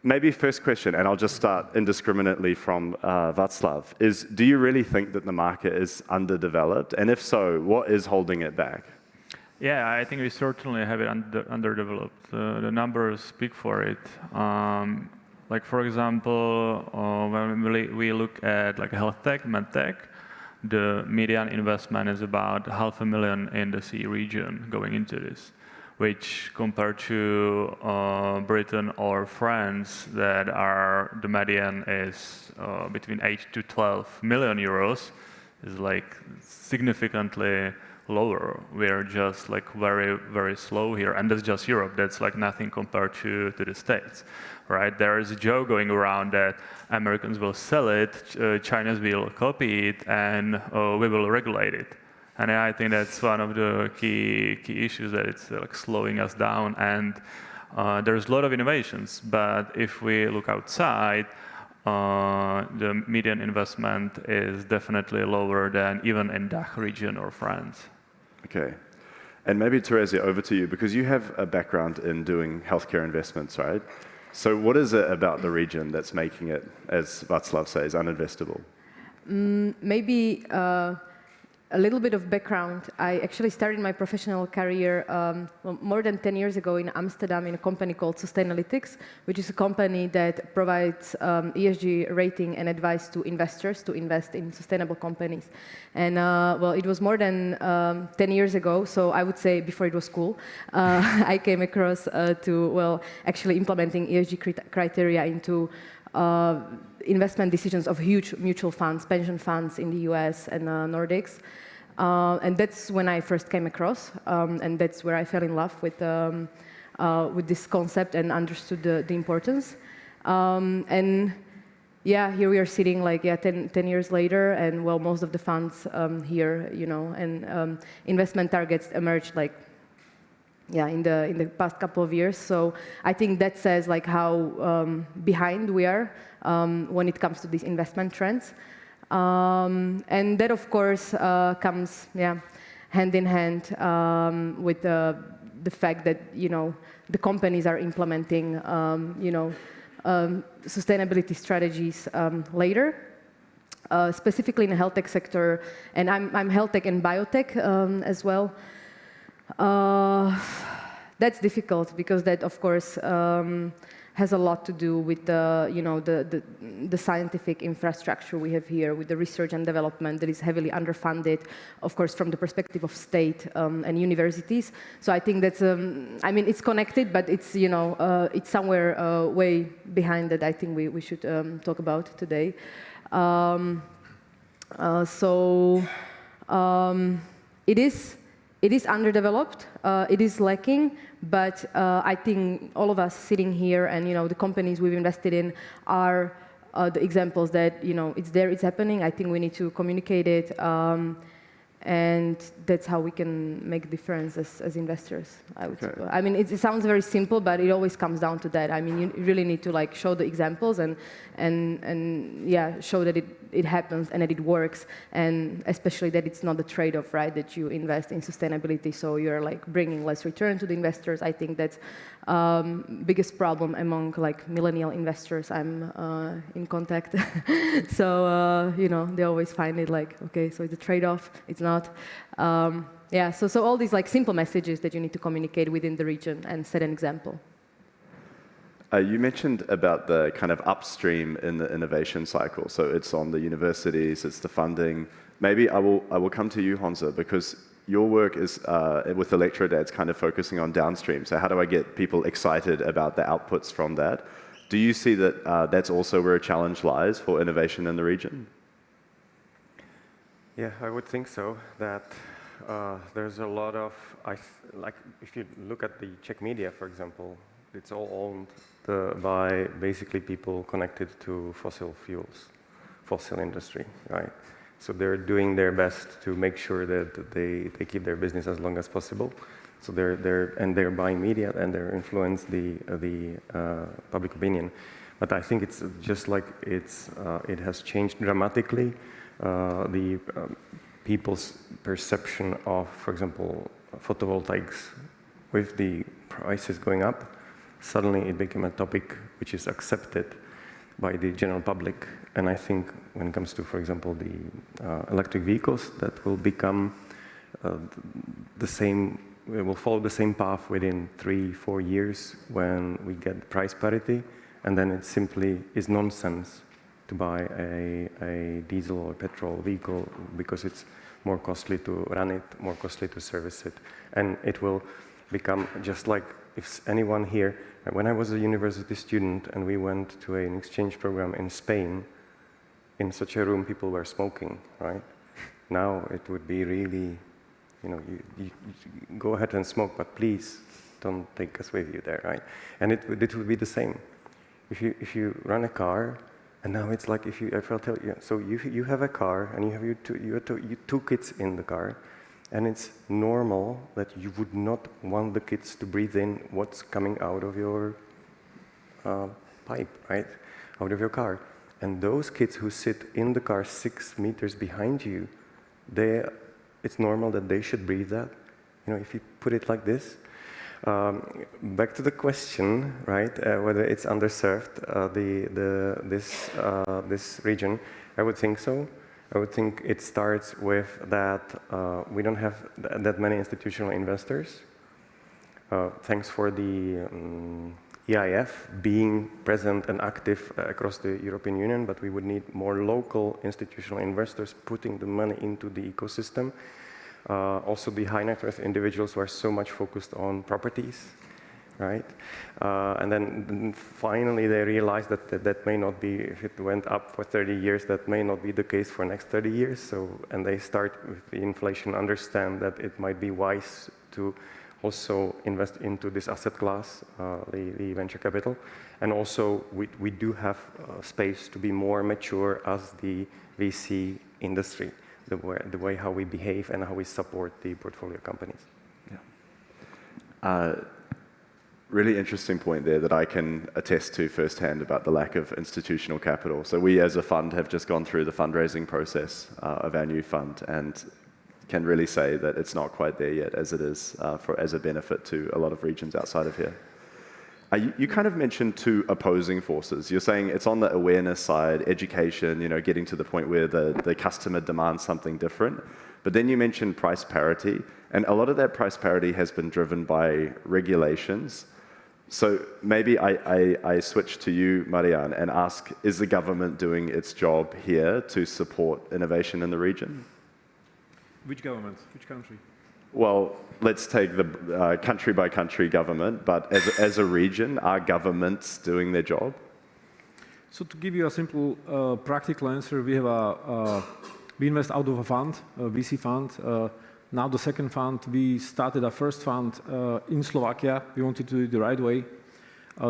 maybe first question, and I'll just start indiscriminately from Václav, is do you really think that the market is underdeveloped? And if so, what is holding it back? Yeah, I think we certainly have it underdeveloped. The numbers speak for it. Like for example, when we look at like health tech, med tech, the median investment is about $500,000 in the CEE region going into this, which compared to Britain or France, that are the median is between 8 to 12 million euros, is like significantly lower. We're just like very, very slow here, and that's just Europe. That's like nothing compared to the States, right? There is a joke going around that Americans will sell it, Chinese will copy it, and we will regulate it. And I think that's one of the key issues, that it's like slowing us down. And there's a lot of innovations, but if we look outside, the median investment is definitely lower than even in DACH region or France. Okay. And maybe, Teresia, over to you, because you have a background in doing healthcare investments, right? So what is it about the region that's making it, as Václav says, uninvestable? Maybe a little bit of background. I actually started my professional career more than 10 years ago in Amsterdam in a company called Sustainalytics, which is a company that provides ESG rating and advice to investors to invest in sustainable companies. And well, it was more than 10 years ago, so I would say before it was cool, I came across to, well, actually implementing ESG criteria into investment decisions of huge mutual funds, pension funds in the US and Nordics. And that's when I first came across, and that's where I fell in love with this concept and understood the importance. And yeah, here we are sitting like 10 years later, and well, most of the funds here, you know, and investment targets emerged like in the past couple of years. So I think that says like how behind we are when it comes to these investment trends. And that, of course, comes hand in hand with the fact that, you know, the companies are implementing, you know, sustainability strategies later. Specifically in the health tech sector, and I'm health tech and biotech as well. That's difficult because that, of course, has a lot to do with the, you know, the scientific infrastructure we have here, with the research and development that is heavily underfunded, of course, from the perspective of state and universities. So I think that's, I mean, it's connected, but it's, you know, it's somewhere way behind that I think we should talk about today. It is underdeveloped, it is lacking, but I think all of us sitting here and, you know, the companies we've invested in are the examples that, you know, it's there, it's happening. I think we need to communicate it, and that's how we can make a difference as investors, I would say. I mean, it sounds very simple, but it always comes down to that. I mean, you really need to like show the examples and yeah, show that it happens and that it works, and especially that it's not a trade-off, right? That you invest in sustainability, so you're like bringing less return to the investors. I think that's biggest problem among like millennial investors I'm in contact. So you know, they always find it like, okay, so it's a trade-off. It's not. Yeah. So all these like simple messages that you need to communicate within the region and set an example. You mentioned about the kind of upstream in the innovation cycle. So it's on the universities, it's the funding. Maybe I will come to you, Honza, because your work is with Electrodads kind of focusing on downstream. So how do I get people excited about the outputs from that? Do you see that that's also where a challenge lies for innovation in the region? Yeah, I would think so. That there's a lot of, like if you look at the Czech media, for example, it's all owned by basically people connected to fossil fuels, fossil industry, right? So they're doing their best to make sure that they keep their business as long as possible. So they're buying media and they're influence the public opinion. But I think it's just like it has changed dramatically. The people's perception of, for example, photovoltaics, with the prices going up, suddenly it became a topic which is accepted by the general public. And I think when it comes to, for example, the electric vehicles, that will become the same, it will follow the same path within 3-4 years when we get price parity, and then it simply is nonsense to buy a diesel or petrol vehicle because it's more costly to run it, more costly to service it. And it will become just like, if anyone here, when I was a university student and we went to an exchange program in Spain, in such a room people were smoking, right? Now it would be really, You know, you go ahead and smoke, but please don't take us with you there, right? And it would be the same. If you run a car, and now it's like if I'll tell you, so you have a car and you have two kids in the car, and it's normal that you would not want the kids to breathe in what's coming out of your pipe, right? Out of your car. And those kids who sit in the car 6 meters behind you, it's normal that they should breathe that. You know, if you put it like this. Back to the question, right? Whether it's underserved, this region, I would think so. I would think it starts with that we don't have that many institutional investors. Thanks for the EIF being present and active across the European Union, but we would need more local institutional investors putting the money into the ecosystem. Also, the high net worth individuals were so much focused on properties, right? And then finally they realized that may not be, if it went up for 30 years, that may not be the case for the next 30 years. So, and they start with the inflation, understand that it might be wise to also invest into this asset class, the venture capital. And also, we do have space to be more mature as the VC industry, the way how we behave and how we support the portfolio companies. Yeah. Really interesting point there that I can attest to firsthand about the lack of institutional capital. So we as a fund have just gone through the fundraising process of our new fund and can really say that it's not quite there yet as it is as a benefit to a lot of regions outside of here. You kind of mentioned two opposing forces. You're saying it's on the awareness side, education, you know, getting to the point where the customer demands something different. But then you mentioned price parity, and a lot of that price parity has been driven by regulations. So maybe I switch to you, Marian, and ask, is the government doing its job here to support innovation in the region? Which government? Which country? Well, let's take the country-by-country government, but as a region, are governments doing their job? So to give you a simple, practical answer, we invest out of a fund, a VC fund. Now the second fund, we started our first fund in Slovakia. We wanted to do it the right way.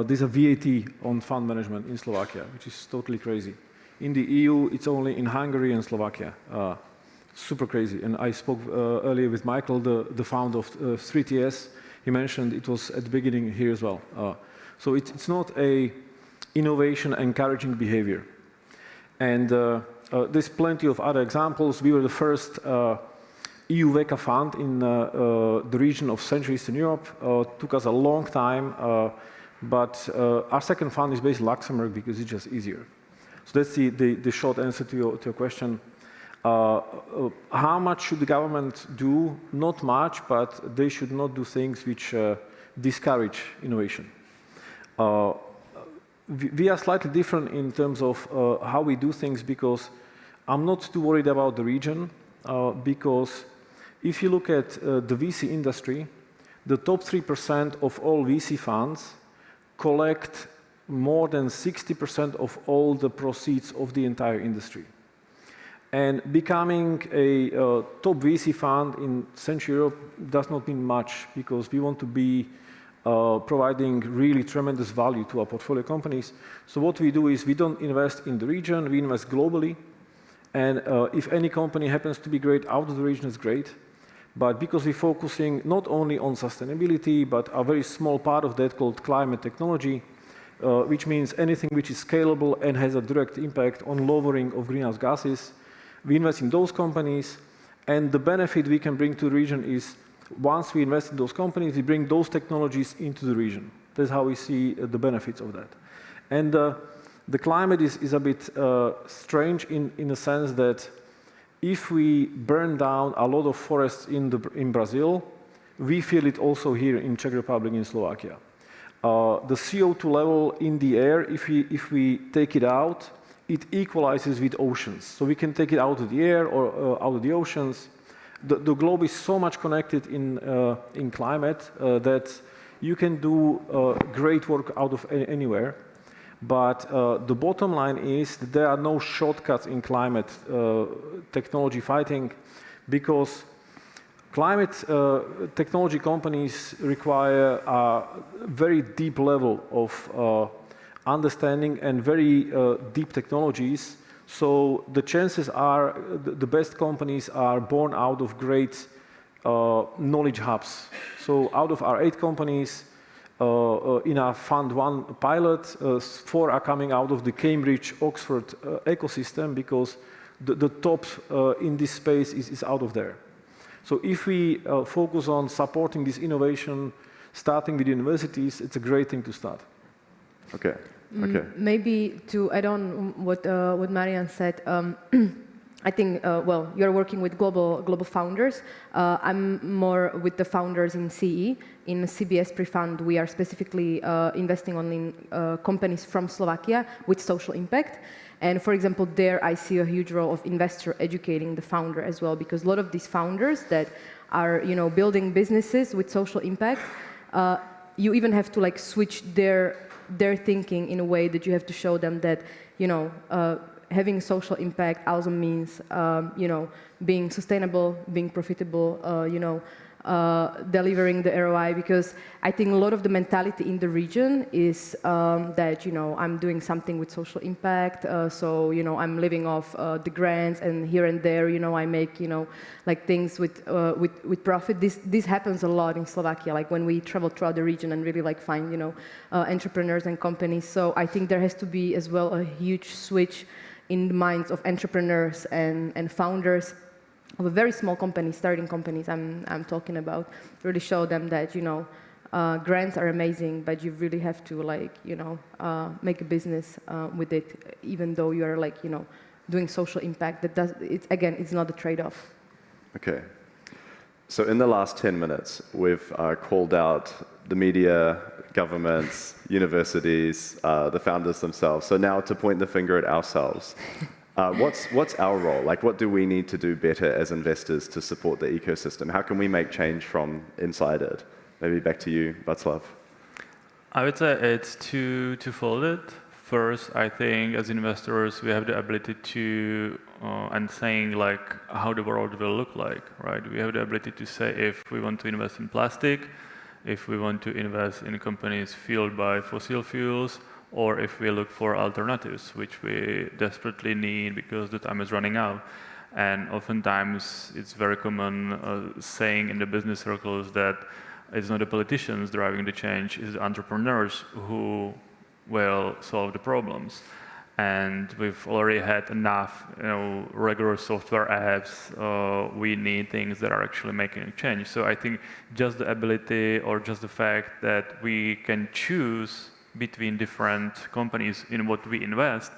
There's a VAT on fund management in Slovakia, which is totally crazy. In the EU, it's only in Hungary and Slovakia. Super crazy. And I spoke earlier with Michael, the founder of 3TS. He mentioned it was at the beginning here as well. So it's not a innovation encouraging behavior. And there's plenty of other examples. We were the first EU VECA fund in the region of Central Eastern Europe. Took us a long time, but our second fund is based in Luxembourg because it's just easier. So that's the short answer to your question. How much should the government do? Not much, but they should not do things which discourage innovation. We are slightly different in terms of how we do things because I'm not too worried about the region because if you look at the VC industry, the top 3% of all VC funds collect more than 60% of all the proceeds of the entire industry. And becoming a top VC fund in Central Europe does not mean much because we want to be providing really tremendous value to our portfolio companies. So what we do is we don't invest in the region, we invest globally. And if any company happens to be great out of the region, it's great. But because we're focusing not only on sustainability, but a very small part of that called climate technology, which means anything which is scalable and has a direct impact on lowering of greenhouse gases, we invest in those companies, and the benefit we can bring to the region is once we invest in those companies, we bring those technologies into the region. That's how we see the benefits of that. And the climate is a bit strange in the sense that if we burn down a lot of forests in Brazil, we feel it also here in Czech Republic, in Slovakia. The CO2 level in the air, if we take it out, it equalizes with oceans. So we can take it out of the air or out of the oceans. The globe is so much connected in climate that you can do great work out of anywhere. But the bottom line is that there are no shortcuts in climate technology fighting because Climate technology companies require a very deep level of understanding and very deep technologies. So the chances are the best companies are born out of great knowledge hubs. So out of our 8 companies in our Fund 1 pilot, 4 are coming out of the Cambridge-Oxford ecosystem because the top in this space is out of there. So if we focus on supporting this innovation, starting with universities, it's a great thing to start. Okay. Okay. Maybe to add on what Marian said, I think, well, you're working with global founders. I'm more with the founders in CEE. In CBS Prefund, we are specifically investing only in companies from Slovakia with social impact. And for example, there I see a huge role of investor educating the founder as well, because a lot of these founders that are, building businesses with social impact, you even have to like switch their thinking in a way that you have to show them that, having social impact also means, being sustainable, being profitable, delivering the ROI, because I think a lot of the mentality in the region is that, I'm doing something with social impact, so, I'm living off the grants, and here and there, I make, like things with profit. This happens a lot in Slovakia, like when we travel throughout the region and really like find, entrepreneurs and companies. So I think there has to be as well a huge switch in the minds of entrepreneurs and founders of a very small company, starting companies I'm talking about, really show them that, grants are amazing, but you really have to like, make a business with it, even though you are like, doing social impact. It's not a trade-off. Okay. So in the last 10 minutes, we've called out the media, governments, universities, the founders themselves. So now to point the finger at ourselves. What's our role? Like, what do we need to do better as investors to support the ecosystem? How can we make change from inside it? Maybe back to you, Václav. I would say it's two-folded. First, I think as investors, we have the ability to, and saying like how the world will look like, right? We have the ability to say if we want to invest in plastic, if we want to invest in companies fueled by fossil fuels, or if we look for alternatives, which we desperately need because the time is running out. And oftentimes, it's very common saying in the business circles that it's not the politicians driving the change, it's the entrepreneurs who will solve the problems. And we've already had enough, regular software apps. We need things that are actually making a change. So I think just the ability or just the fact that we can choose between different companies in what we invest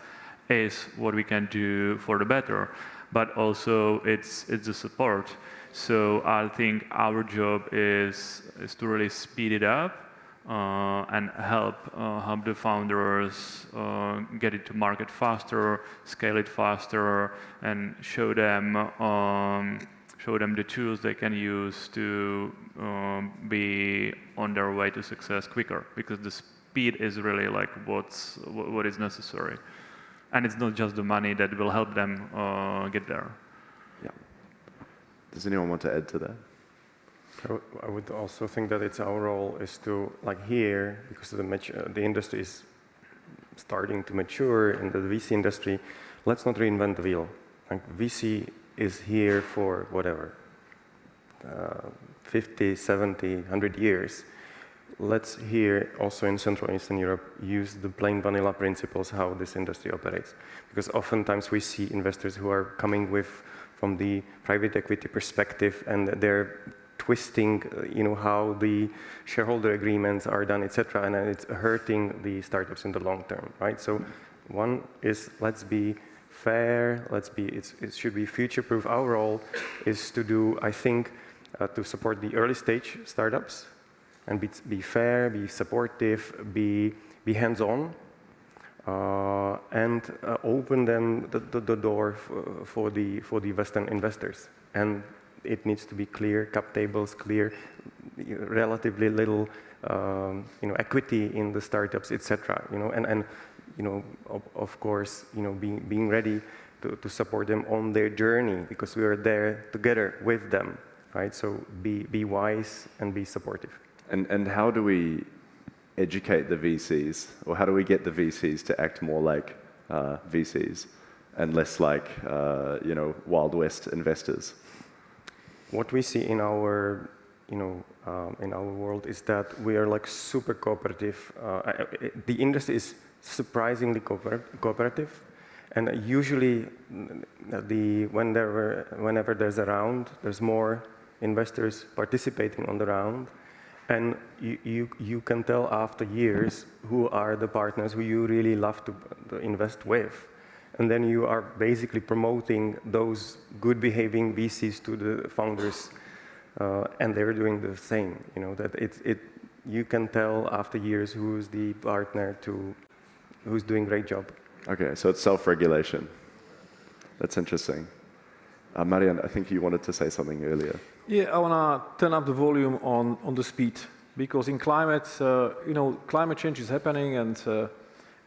is what we can do for the better. But also it's the support. So I think our job is to really speed it up and help the founders get it to market faster, scale it faster, and show them the tools they can use to be on their way to success quicker, because the speed is really like what is necessary, and it's not just the money that will help them get there. Yeah. Does anyone want to add to that? I would also think that it's our role is to, like here, because the industry is starting to mature in the VC industry, let's not reinvent the wheel. Like VC is here for whatever, 50, 70, 100 years. Let's here, also in Central and Eastern Europe, use the plain vanilla principles how this industry operates. Because oftentimes we see investors who are coming from the private equity perspective, and they're twisting, how the shareholder agreements are done, etc., and it's hurting the startups in the long term, right? So one is let's be fair, it should be future-proof. Our role is to do, I think, to support the early stage startups, and be fair, be supportive, be hands-on, and open them the door for the Western investors. And it needs to be clear, cap tables, clear, relatively little, equity in the startups, etc. And of course, being ready to support them on their journey, because we are there together with them. right? So be wise and be supportive. And how do we educate the VCs, or how do we get the VCs to act more like VCs and less like Wild West investors? What we see in our in our world is that we are like super cooperative. The industry is surprisingly cooperative, and usually whenever there's a round, there's more investors participating on the round, and you can tell after years who are the partners who you really love to invest with. And then you are basically promoting those good behaving VCs to the founders, and they're doing the same. That you can tell after years who's the partner who's doing a great job. Okay, so it's self-regulation. That's interesting. Marian, I think you wanted to say something earlier. Yeah, I want to turn up the volume on the speed, because in climate, climate change is happening, and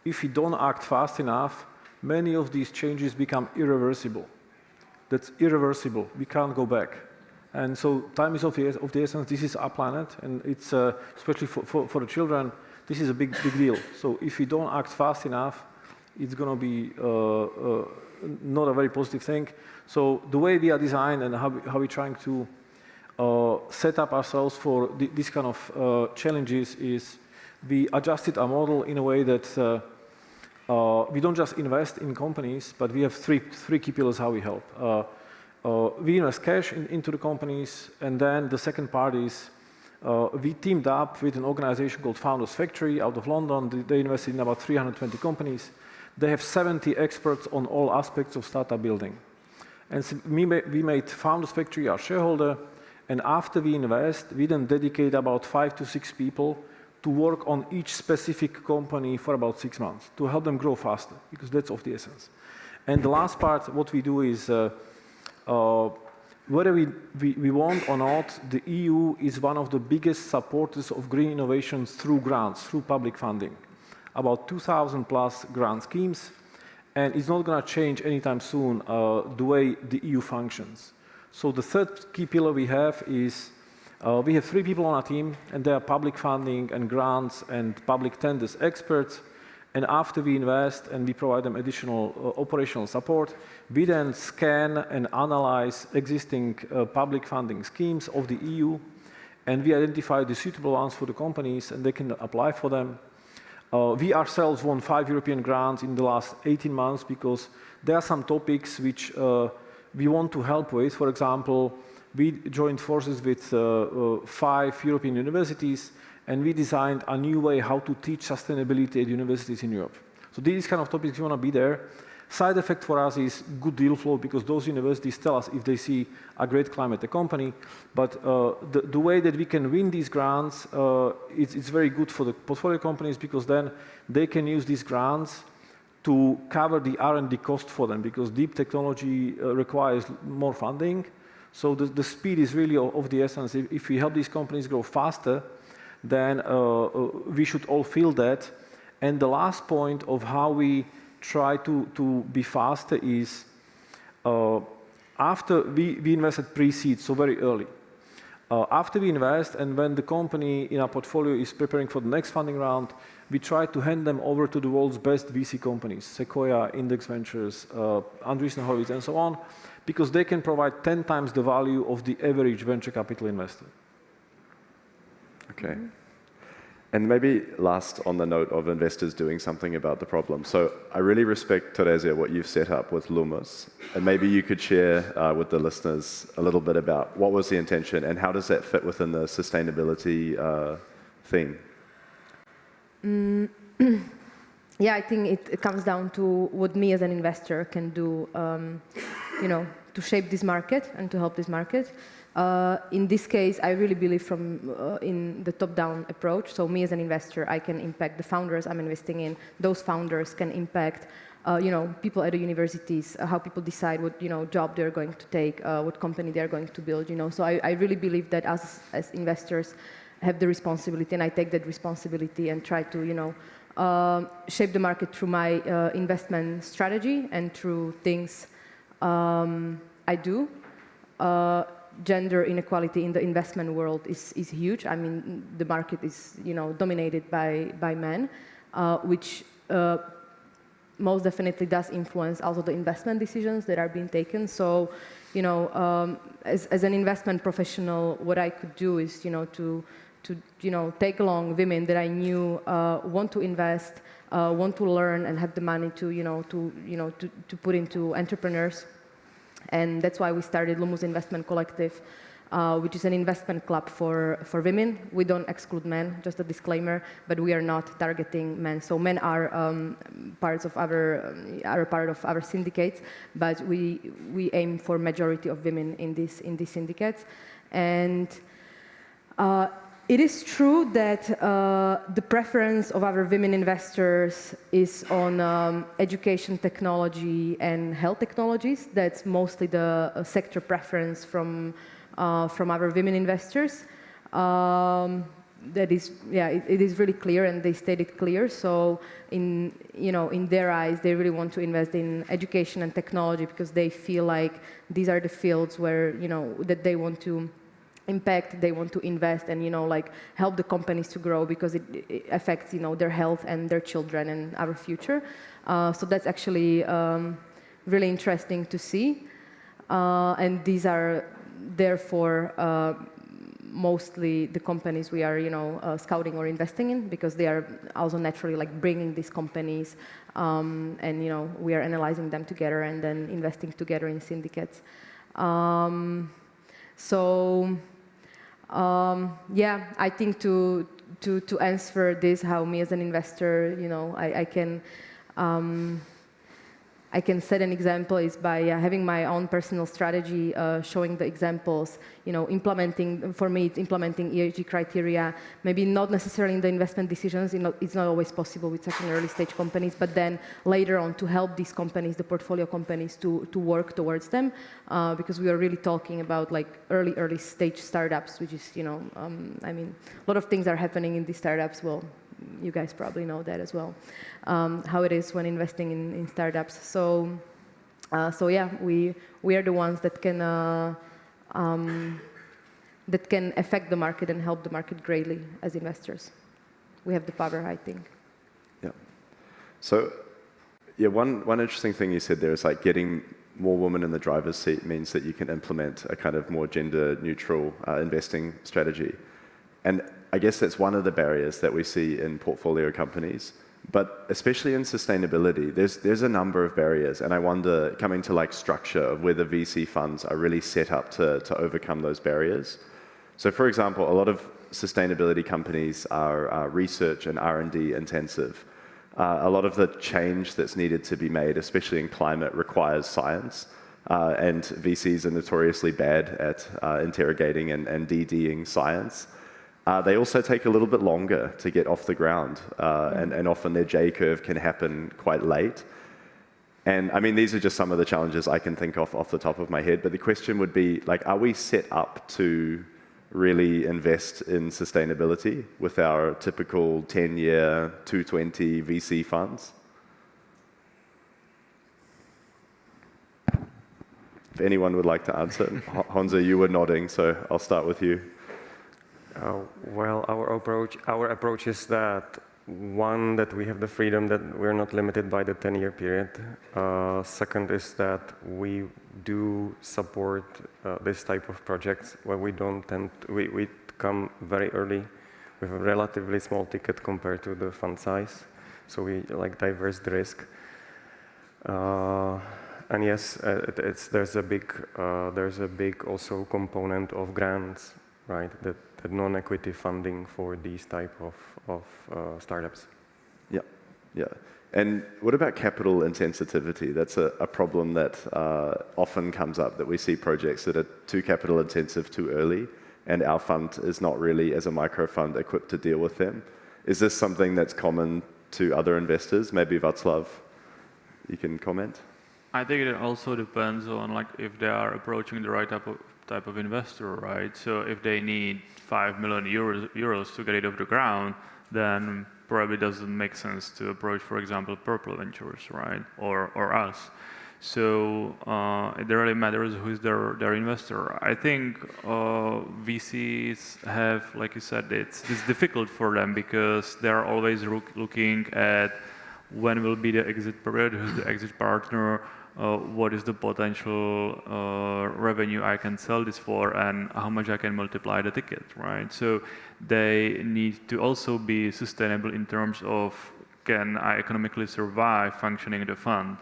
if we don't act fast enough, many of these changes become irreversible. That's irreversible. We can't go back. And so time is of the essence. This is our planet, and it's especially for the children, this is a big deal. So if we don't act fast enough, it's going to be not a very positive thing. So the way we are designed and how we're trying to set up ourselves for this kind of challenges is we adjusted our model in a way that we don't just invest in companies, but we have three key pillars how we help. We invest cash into the companies, and then the second part is we teamed up with an organization called Founders Factory out of London. They invested in about 320 companies. They have 70 experts on all aspects of startup building. And so we made Founders Factory our shareholder, and after we invest, we then dedicate about 5 to 6 people to work on each specific company for about 6 months to help them grow faster, because that's of the essence. And the last part, what we do is, whether we want or not, the EU is one of the biggest supporters of green innovations through grants, through public funding. About 2,000 plus grant schemes, and it's not going to change anytime soon the way the EU functions. So the third key pillar we have is we have 3 people on our team, and they are public funding and grants and public tenders experts. And after we invest and we provide them additional operational support, we then scan and analyze existing public funding schemes of the EU, and we identify the suitable ones for the companies, and they can apply for them. We ourselves won 5 European grants in the last 18 months because there are some topics which we want to help with. For example, we joined forces with 5 European universities, and we designed a new way how to teach sustainability at universities in Europe. So these kind of topics, we want to be there. Side effect for us is good deal flow, because those universities tell us if they see a great climate company. But the way that we can win these grants, it's very good for the portfolio companies, because then they can use these grants to cover the R&D cost for them, because deep technology requires more funding. So the speed is really of the essence. If we help these companies grow faster, then we should all feel that. And the last point of how we try to be faster is after we invested pre-seed, so very early. After we invest, and when the company in our portfolio is preparing for the next funding round, we try to hand them over to the world's best VC companies, Sequoia, Index Ventures, Andreessen Horowitz, and so on, because they can provide 10 times the value of the average venture capital investor. Okay. And maybe last on the note of investors doing something about the problem. So I really respect, Terezia, what you've set up with Lumos. And maybe you could share with the listeners a little bit about what was the intention and how does that fit within the sustainability theme? Yeah, I think it comes down to what me as an investor can do, to shape this market and to help this market. In this case, I really believe in the top-down approach. So me as an investor, I can impact the founders I'm investing in. Those founders can impact, people at the universities, how people decide what, job they're going to take, what company they're going to build. So I really believe that us as investors have the responsibility, and I take that responsibility and try to, shape the market through my investment strategy and through things I do. gender inequality in the investment world is huge. I mean, the market is, dominated by men, which most definitely does influence also the investment decisions that are being taken. So, as an investment professional, what I could do is, to take along women that I knew want to invest, want to learn, and have the money to put into entrepreneurs. And that's why we started Lumus Investment Collective, which is an investment club for women. We don't exclude men, just a disclaimer, but we are not targeting men. So men are part of our syndicates, but we aim for majority of women in these syndicates. And it is true that the preference of our women investors is on education technology and health technologies. That's mostly the sector preference from our women investors. That is, it is really clear, and they stated clear. So in their eyes, they really want to invest in education and technology because they feel like these are the fields where that they want to impact, they want to invest, and help the companies to grow because it affects their health and their children and our future. So that's actually really interesting to see, and these are therefore mostly the companies we are scouting or investing in, because they are also naturally bringing these companies, and we are analyzing them together and then investing together in syndicates. I think to answer this, how me as an investor, I can set an example is by having my own personal strategy, showing the examples, implementing, for me, it's implementing ESG criteria, maybe not necessarily in the investment decisions, it's not always possible with such an early stage companies, but then later on to help these companies, the portfolio companies, to work towards them, because we are really talking about early stage startups, which is, I mean, a lot of things are happening in these startups. Well, you guys probably know that as well, how it is when investing in startups. So yeah, we are the ones that can affect the market and help the market greatly as investors. We have the power, I think. Yeah. So yeah, one interesting thing you said there is getting more women in the driver's seat means that you can implement a kind of more gender neutral investing strategy. And I guess that's one of the barriers that we see in portfolio companies, but especially in sustainability, there's a number of barriers, and I wonder, coming to structure of whether VC funds are really set up to overcome those barriers. So for example, a lot of sustainability companies are research and R&D intensive. A lot of the change that's needed to be made, especially in climate, requires science, and VCs are notoriously bad at interrogating and DDing science. They also take a little bit longer to get off the ground, and often their J-curve can happen quite late. And I mean, these are just some of the challenges I can think of off the top of my head, but the question would be, are we set up to really invest in sustainability with our typical 10-year, 220 VC funds? If anyone would like to answer. Honza, you were nodding, so I'll start with you. Well, our approach is that, one, that we have the freedom that we're not limited by the 10-year period. Second is that we do support this type of projects where we don't we come very early with a relatively small ticket compared to the fund size. So we diverse the risk. And yes, there's a big also component of grants, right? That non-equity funding for these type of startups. Yeah. And what about capital insensitivity? That's a problem that often comes up, that we see projects that are too capital intensive too early, and our fund is not really, as a micro fund, equipped to deal with them. Is this something that's common to other investors? Maybe Václav, you can comment. I think it also depends on if they are approaching the right type of investor, right? So if they need 5 million euros to get it off the ground, then probably doesn't make sense to approach, for example, Purple Ventures, right? Or us. So it really matters who is their investor. I think VCs have, like you said, it's difficult for them because they're always looking at when will be the exit period, who's the exit partner, what is the potential revenue I can sell this for, and how much I can multiply the ticket, right? So they need to also be sustainable in terms of, can I economically survive functioning the fund?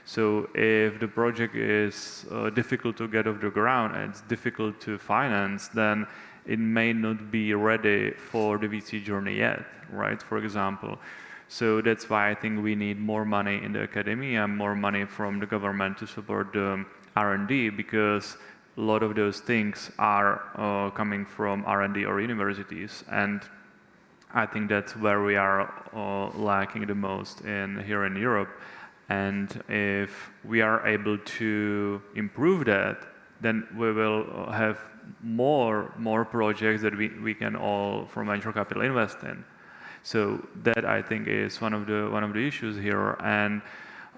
So if the project is difficult to get off the ground and it's difficult to finance, then it may not be ready for the VC journey yet, right, for example. So that's why I think we need more money in the academia, more money from the government to support the R&D, because a lot of those things are coming from R&D or universities. And I think that's where we are lacking the most here in Europe. And if we are able to improve that, then we will have more projects that we can all, from venture capital, invest in. So that, I think, is one of the issues here. And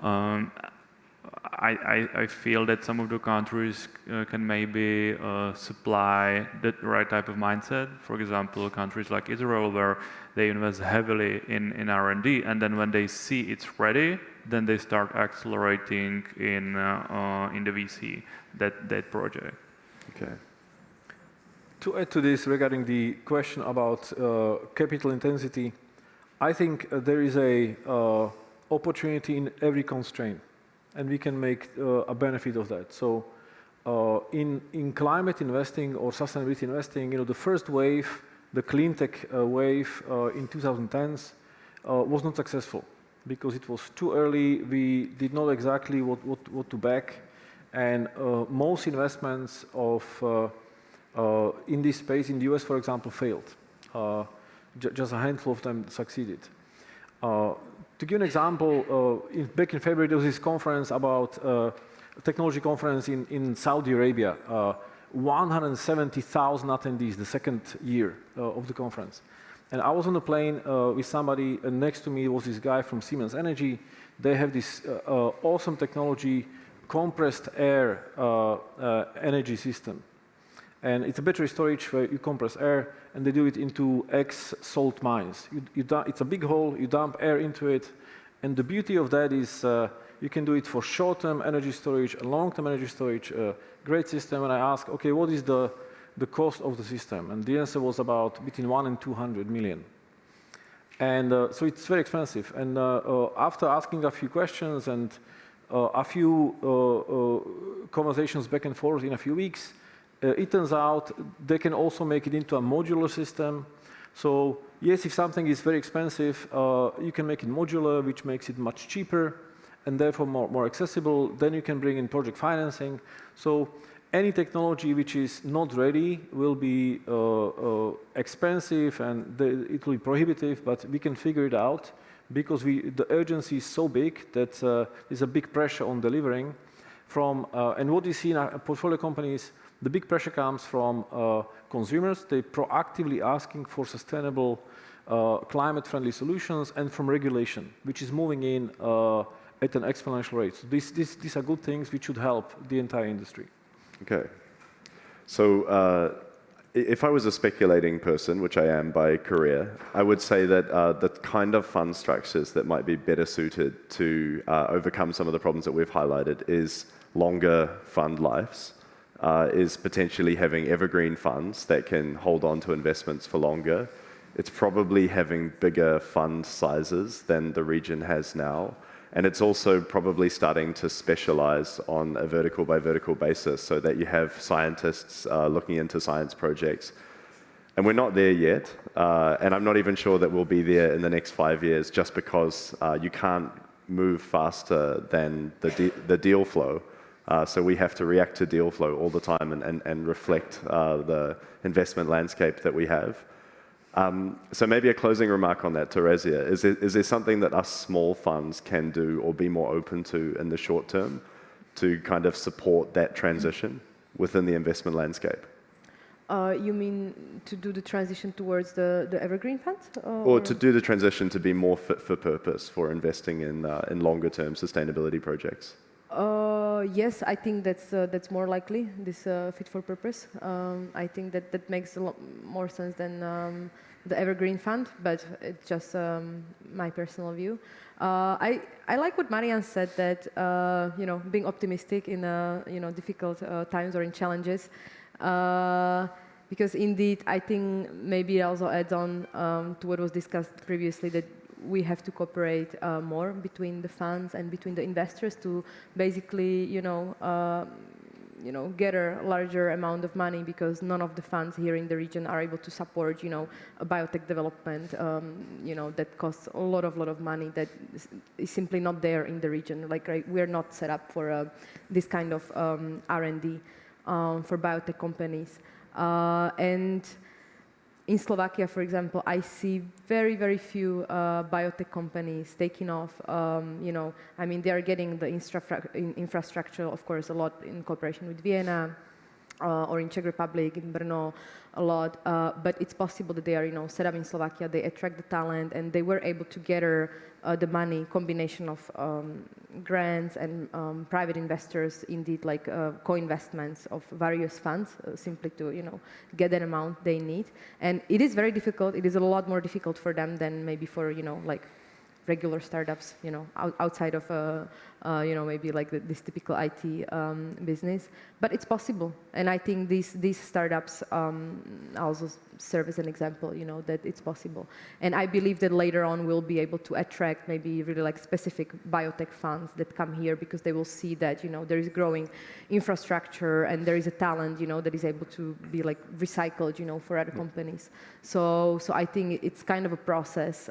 I feel that some of the countries can maybe supply the right type of mindset. For example, countries like Israel, where they invest heavily in R&D, and then when they see it's ready, then they start accelerating in the VC that project. Okay. To add to this, regarding the question about capital intensity, I think there is a opportunity in every constraint, and we can make a benefit of that. So in climate investing or sustainability investing, the first wave, the clean tech wave in 2010s was not successful because it was too early. We did not exactly what to back, and most investments in this space in the US, for example, failed. Just a handful of them succeeded. To give an example, back in February, there was this conference about a technology conference in Saudi Arabia. 170,000 attendees, the second year of the conference. And I was on the plane with somebody, and next to me was this guy from Siemens Energy. They have this awesome technology, compressed air energy system. And it's a battery storage where you compress air, and they do it into salt mines. It's a big hole, you dump air into it, and the beauty of that is you can do it for short-term energy storage and long-term energy storage. Great system. And I asked, okay, what is the cost of the system? And the answer was about between 1 and 200 million. And so it's very expensive. And after asking a few questions and a few conversations back and forth in a few weeks, it turns out they can also make it into a modular system. So yes, if something is very expensive, you can make it modular, which makes it much cheaper and therefore more accessible. Then you can bring in project financing. So any technology which is not ready will be expensive, and it will be prohibitive, but we can figure it out because the urgency is so big that there's a big pressure on delivering. And what you see in our portfolio companies, the big pressure comes from consumers. They're proactively asking for sustainable, climate-friendly solutions, and from regulation, which is moving in at an exponential rate. So these are good things which should help the entire industry. Okay. So if I was a speculating person, which I am by career, I would say that the kind of fund structures that might be better suited to overcome some of the problems that we've highlighted is longer fund lives, is potentially having evergreen funds that can hold on to investments for longer. It's probably having bigger fund sizes than the region has now. And it's also probably starting to specialize on a vertical by vertical basis so that you have scientists looking into science projects. And we're not there yet. And I'm not even sure that we'll be there in the next 5 years, just because you can't move faster than the deal flow. So we have to react to deal flow all the time and reflect the investment landscape that we have. So maybe a closing remark on that, Teresia. Is there something that us small funds can do or be more open to in the short term to kind of support that transition within the investment landscape? You mean to do the transition towards the evergreen funds? Or to do the transition to be more fit for purpose for investing in longer term sustainability projects? Yes, I think that's more likely, this fit for purpose. I think that makes a lot more sense than the Evergreen Fund, but it's just my personal view. I like what Marian said, that being optimistic in difficult times or in challenges, because indeed I think maybe it also adds on to what was discussed previously, that we have to cooperate more between the funds and between the investors to basically, gather a larger amount of money, because none of the funds here in the region are able to support, a biotech development, that costs a lot of money that is simply not there in the region. Like, right, we're not set up for this kind of R&D for biotech companies. And in Slovakia, for example, I see very, very few biotech companies taking off. I mean, they are getting the infrastructure, of course, a lot in cooperation with Vienna, or in Czech Republic, in Brno, a lot. But it's possible that they are, set up in Slovakia. They attract the talent, and they were able to gather the money, combination of grants and private investors, indeed, like co-investments of various funds, simply to get an amount they need. And it is very difficult. It is a lot more difficult for them than maybe for like regular startups, outside of maybe like this typical IT business. But it's possible, and I think these startups also serve as an example, that it's possible. And I believe that later on we'll be able to attract maybe really like specific biotech funds that come here, because they will see that there is growing infrastructure and there is a talent that is able to be like recycled for other companies. So I think it's kind of a process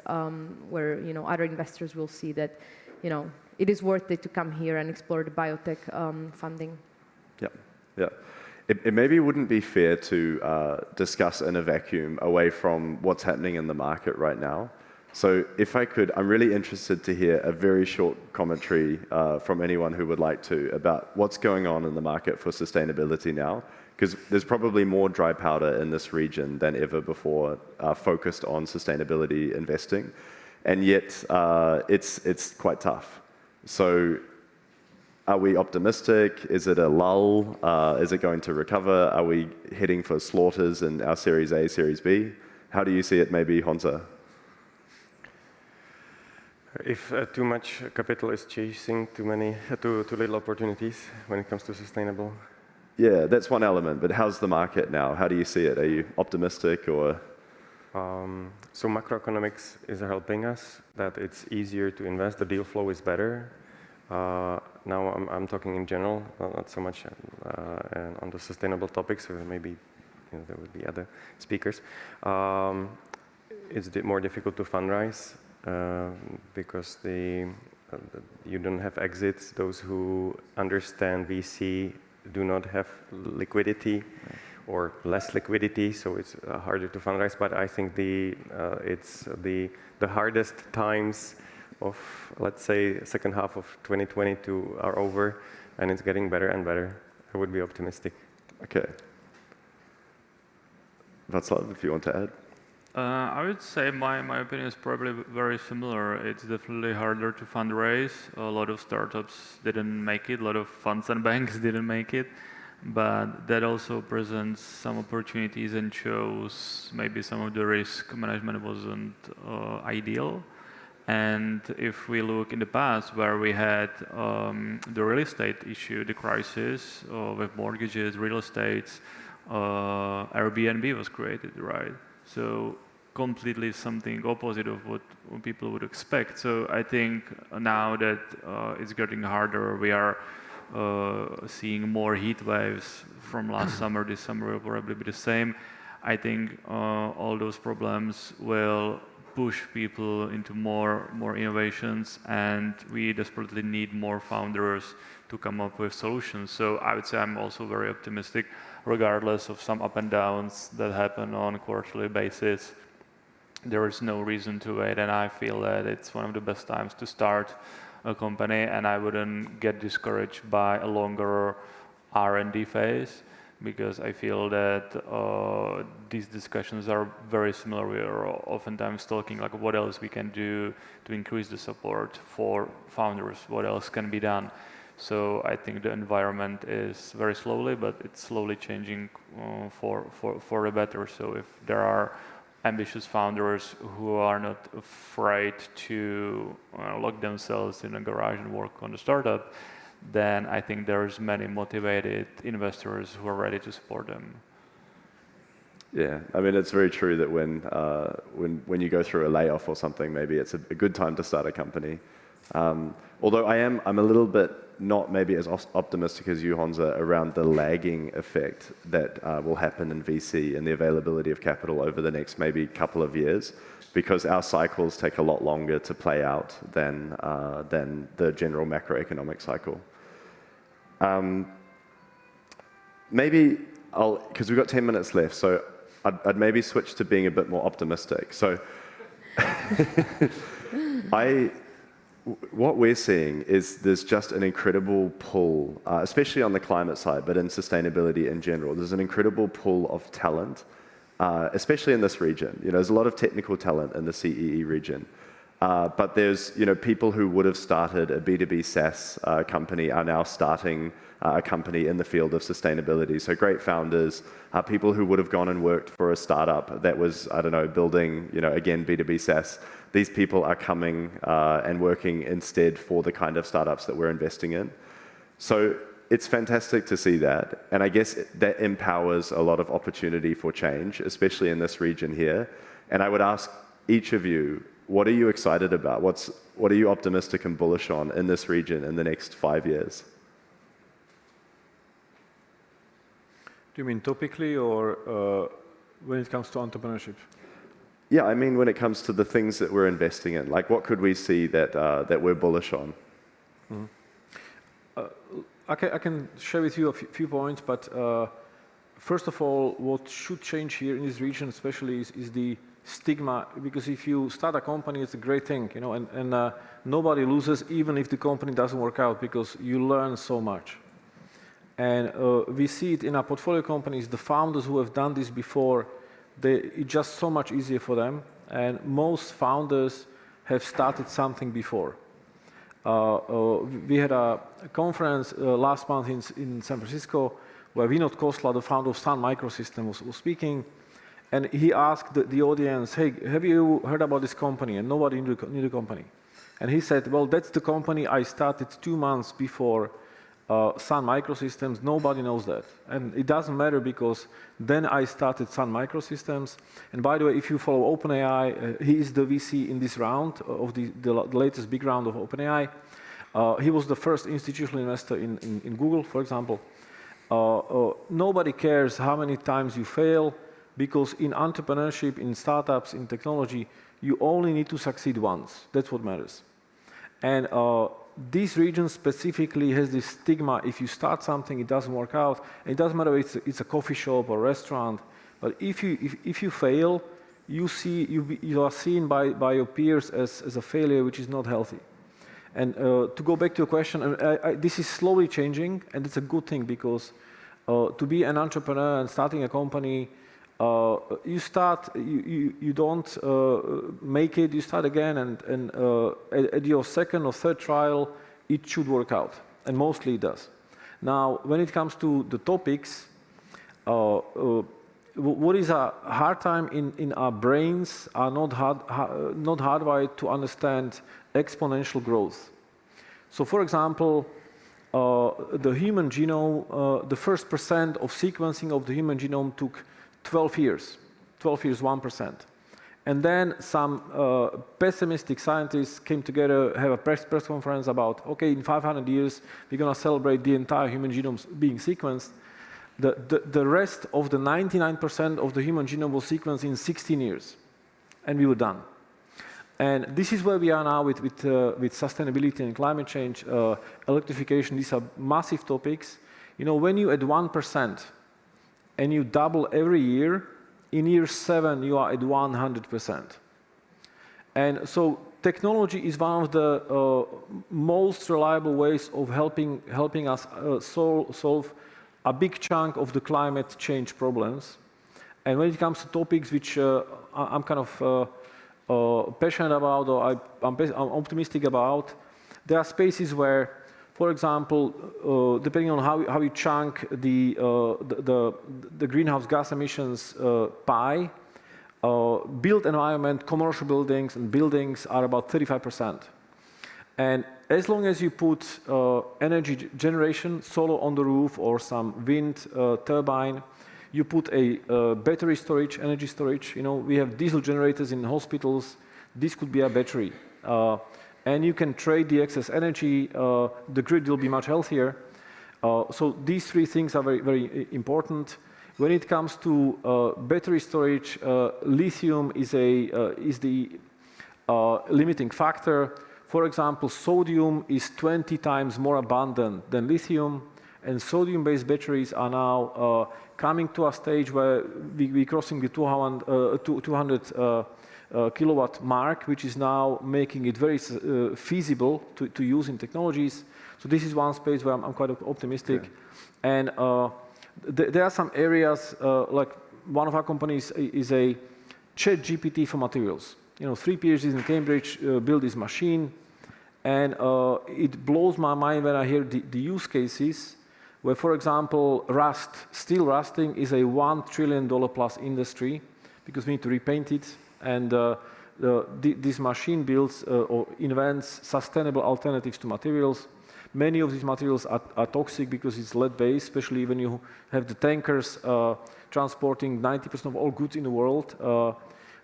where other investors will see that it is worth it to come here and explore the biotech funding. Yeah. It maybe wouldn't be fair to discuss in a vacuum away from what's happening in the market right now. So if I could, I'm really interested to hear a very short commentary from anyone who would like to about what's going on in the market for sustainability now, because there's probably more dry powder in this region than ever before focused on sustainability investing, and yet it's quite tough. So are we optimistic? Is it a lull? Is it going to recover? Are we heading for slaughters in our Series A, Series B? How do you see it, maybe, Honza? If too much capital is chasing too little opportunities when it comes to sustainable. Yeah, that's one element, but how's the market now? How do you see it? Are you optimistic or? So macroeconomics is helping us, that it's easier to invest, the deal flow is better. Now I'm talking in general, not so much on the sustainable topics, or maybe there would be other speakers. It's more difficult to fundraise because you don't have exits. Those who understand VC do not have liquidity or less liquidity, so it's harder to fundraise. But I think it's the hardest times of, let's say, second half of 2022 are over, and it's getting better and better. I would be optimistic. Okay. Václav, if you want to add. I would say my opinion is probably very similar. It's definitely harder to fundraise. A lot of startups didn't make it. A lot of funds and banks didn't make it. But that also presents some opportunities and shows maybe some of the risk management wasn't ideal. And if we look in the past where we had the real estate issue, the crisis with mortgages, real estates, Airbnb was created, right? So completely something opposite of what people would expect. So I think now that it's getting harder, we are seeing more heat waves from last summer. This summer will probably be the same. I think all those problems will push people into more innovations, and we desperately need more founders to come up with solutions. So I would say I'm also very optimistic, regardless of some up and downs that happen on a quarterly basis. There is no reason to wait, and I feel that it's one of the best times to start a company, and I wouldn't get discouraged by a longer R&D phase, because I feel that these discussions are very similar. We are oftentimes talking like what else we can do to increase the support for founders, what else can be done. So I think the environment is very slowly, but it's slowly changing for the better. So if there are ambitious founders who are not afraid to lock themselves in a garage and work on the startup, then I think there's many motivated investors who are ready to support them. Yeah, I mean, it's very true that when you go through a layoff or something, maybe it's a good time to start a company. Although I'm a little bit not maybe as optimistic as you, Honza, around the lagging effect that will happen in VC and the availability of capital over the next maybe couple of years, because our cycles take a lot longer to play out than the general macroeconomic cycle. Maybe because we've got 10 minutes left, so I'd maybe switch to being a bit more optimistic. So what we're seeing is there's just an incredible pull, especially on the climate side, but in sustainability in general. There's an incredible pull of talent, especially in this region. There's a lot of technical talent in the CEE region. But there's people who would have started a B2B SaaS company are now starting a company in the field of sustainability. So great founders, people who would have gone and worked for a startup that was, I don't know, building, again, B2B SaaS. These people are coming and working instead for the kind of startups that we're investing in. So it's fantastic to see that. And I guess that empowers a lot of opportunity for change, especially in this region here. And I would ask each of you, what are you excited about? What are you optimistic and bullish on in this region in the next 5 years? Do you mean topically or when it comes to entrepreneurship? Yeah, I mean when it comes to the things that we're investing in, like what could we see that we're bullish on? I can share with you a few points, but first of all, what should change here in this region especially is the stigma, because if you start a company, it's a great thing, and nobody loses even if the company doesn't work out, because you learn so much. And we see it in our portfolio companies, the founders who have done this before, it's just so much easier for them. And most founders have started something before. We had a conference last month in San Francisco where Vinod Khosla, the founder of Sun Microsystems, was speaking. And he asked the audience, hey, have you heard about this company? And nobody knew the company. And he said, well, that's the company I started 2 months before Sun Microsystems. Nobody knows that. And it doesn't matter because then I started Sun Microsystems. And by the way, if you follow OpenAI, he is the VC in this round of the latest big round of OpenAI. He was the first institutional investor in Google, for example. Nobody cares how many times you fail, because in entrepreneurship, in startups, in technology, you only need to succeed once. That's what matters. And this region specifically has this stigma. If you start something, it doesn't work out. And it doesn't matter if it's a coffee shop or restaurant. But if you fail, you are seen by your peers as a failure, which is not healthy. And to go back to your question, this is slowly changing, and it's a good thing, because to be an entrepreneur and starting a company, you start, you don't make it, you start again, and at your second or third trial, it should work out, and mostly it does. Now, when it comes to the topics, what is a hard time in our brains are not hardwired to understand exponential growth. So, for example, the human genome, the first % of sequencing of the human genome took 12 years, 1%. And then some pessimistic scientists came together, have a press conference about, okay, in 500 years, we're going to celebrate the entire human genome being sequenced. The rest of the 99% of the human genome was sequenced in 16 years, and we were done. And this is where we are now with sustainability and climate change, electrification. These are massive topics. When you add 1%, and you double every year, in year 7 you are at 100%. And so technology is one of the most reliable ways of helping us solve a big chunk of the climate change problems. And when it comes to topics which I'm kind of passionate about, or I'm optimistic about, there are spaces where, For example, depending on how you chunk the greenhouse gas emissions pie, built environment, commercial buildings and buildings are about 35%. And as long as you put energy generation, solar on the roof or some wind turbine, you put a battery storage, energy storage. You know, we have diesel generators in hospitals. This could be a battery. And you can trade the excess energy. The grid will be much healthier. So these three things are very, very important. When it comes to battery storage, lithium is the limiting factor. For example, sodium is 20 times more abundant than lithium, and sodium-based batteries are now coming to a stage where we're crossing the 200 kilowatt mark, which is now making it very feasible to use in technologies. So this is one space where I'm quite optimistic. Okay. And there are some areas, like one of our companies is a ChatGPT for materials. You know, 3 PhDs in Cambridge built this machine, and it blows my mind when I hear the use cases where, for example, steel rusting is a $1 trillion plus industry because we need to repaint it, and this machine builds or invents sustainable alternatives to materials. Many of these materials are toxic because it's lead-based, especially when you have the tankers transporting 90% of all goods in the world.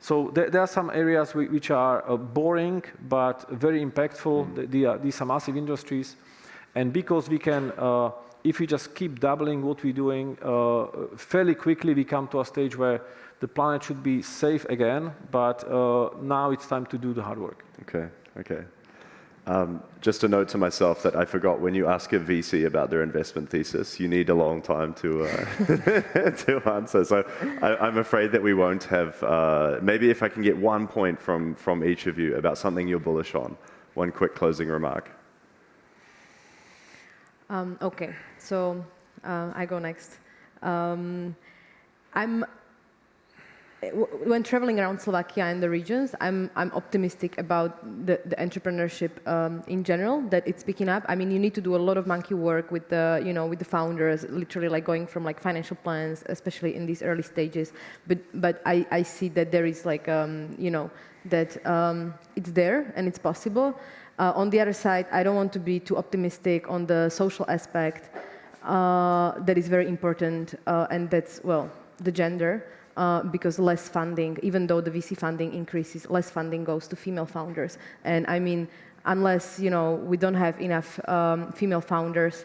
So there are some areas which are boring but very impactful. These are massive industries. And because we can, if we just keep doubling what we're doing, fairly quickly we come to a stage where the planet should be safe again, but now it's time to do the hard work. Okay, okay. Just a note to myself that I forgot, when you ask a VC about their investment thesis, you need a long time to to answer. So I'm afraid that we won't have, maybe if I can get 1 point from each of you about something you're bullish on, one quick closing remark. Okay, so I go next. When traveling around Slovakia and the regions, I'm optimistic about the entrepreneurship in general, that it's picking up. I mean, you need to do a lot of monkey work with the with the founders, literally like going from like financial plans, especially in these early stages. But I see that there is like that it's there and it's possible. On the other side, I don't want to be too optimistic on the social aspect. That is very important, and that's the gender. Because less funding, even though the VC funding increases, less funding goes to female founders. And I mean, unless we don't have enough female founders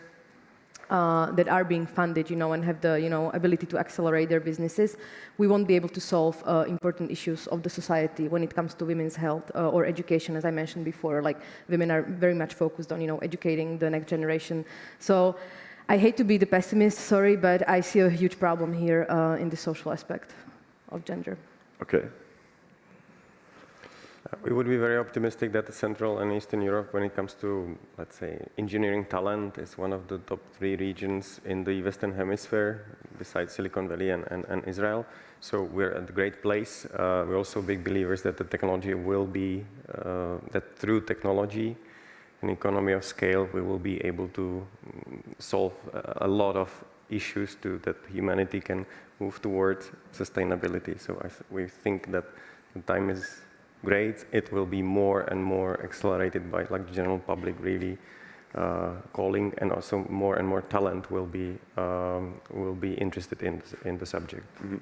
that are being funded, and have the ability to accelerate their businesses, we won't be able to solve important issues of the society when it comes to women's health or education. As I mentioned before, like women are very much focused on educating the next generation. So I hate to be the pessimist, sorry, but I see a huge problem here in the social aspect of gender. Okay. We would be very optimistic that the Central and Eastern Europe, when it comes to, let's say, engineering talent, is one of the top 3 regions in the Western Hemisphere, besides Silicon Valley and Israel. So we're at a great place. We're also big believers that the technology will be, that through technology, an economy of scale, we will be able to solve a lot of issues that humanity can move towards sustainability. So we think that the time is great. It will be more and more accelerated by like the general public really calling, and also more and more talent will be interested in the subject. Mm-hmm.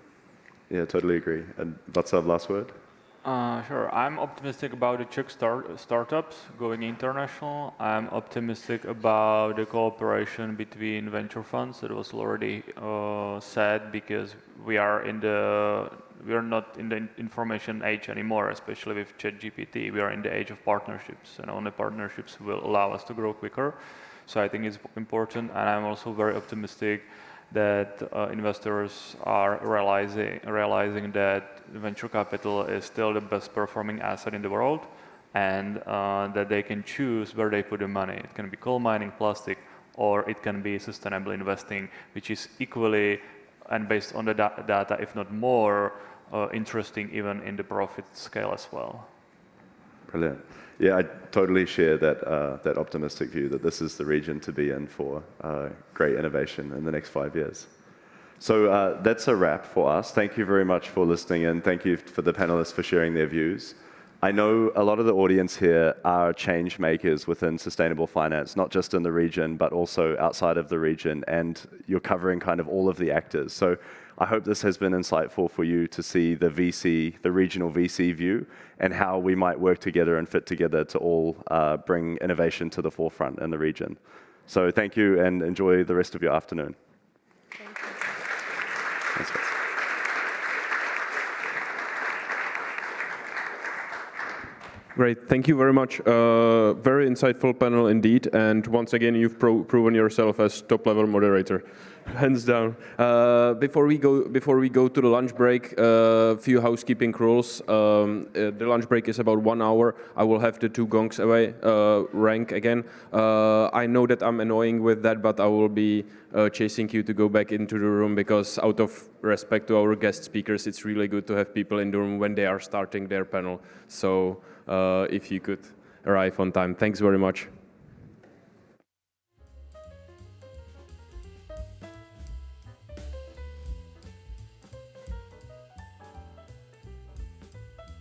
Yeah, totally agree. And Václav, last word? Sure. I'm optimistic about the Czech startups going international. I'm optimistic about the cooperation between venture funds. That was already said, because we are not in the information age anymore, especially with ChatGPT. We are in the age of partnerships, and only partnerships will allow us to grow quicker. So I think it's important, and I'm also very optimistic that investors are realizing that venture capital is still the best performing asset in the world, and that they can choose where they put the money. It can be coal mining, plastic, or it can be sustainable investing, which is equally, and based on the data, if not more, interesting even in the profit scale as well. Brilliant. Yeah, I totally share that, that optimistic view that this is the region to be in for great innovation in the next 5 years. So that's a wrap for us. Thank you very much for listening in. Thank you for the panelists for sharing their views. I know a lot of the audience here are change makers within sustainable finance, not just in the region, but also outside of the region, and you're covering kind of all of the actors. So I hope this has been insightful for you to see the VC, the regional VC view, and how we might work together and fit together to all bring innovation to the forefront in the region. So thank you, and enjoy the rest of your afternoon. Thank you. Thanks, guys. Great, thank you very much. Very insightful panel indeed, and once again, you've proven yourself as top-level moderator, hands down. Before we go to the lunch break, a few housekeeping rules. The lunch break is about 1 hour. I will have the 2 gongs away, rank again. I know that I'm annoying with that, but I will be chasing you to go back into the room, because out of respect to our guest speakers, it's really good to have people in the room when they are starting their panel. So if you could arrive on time. Thanks very much.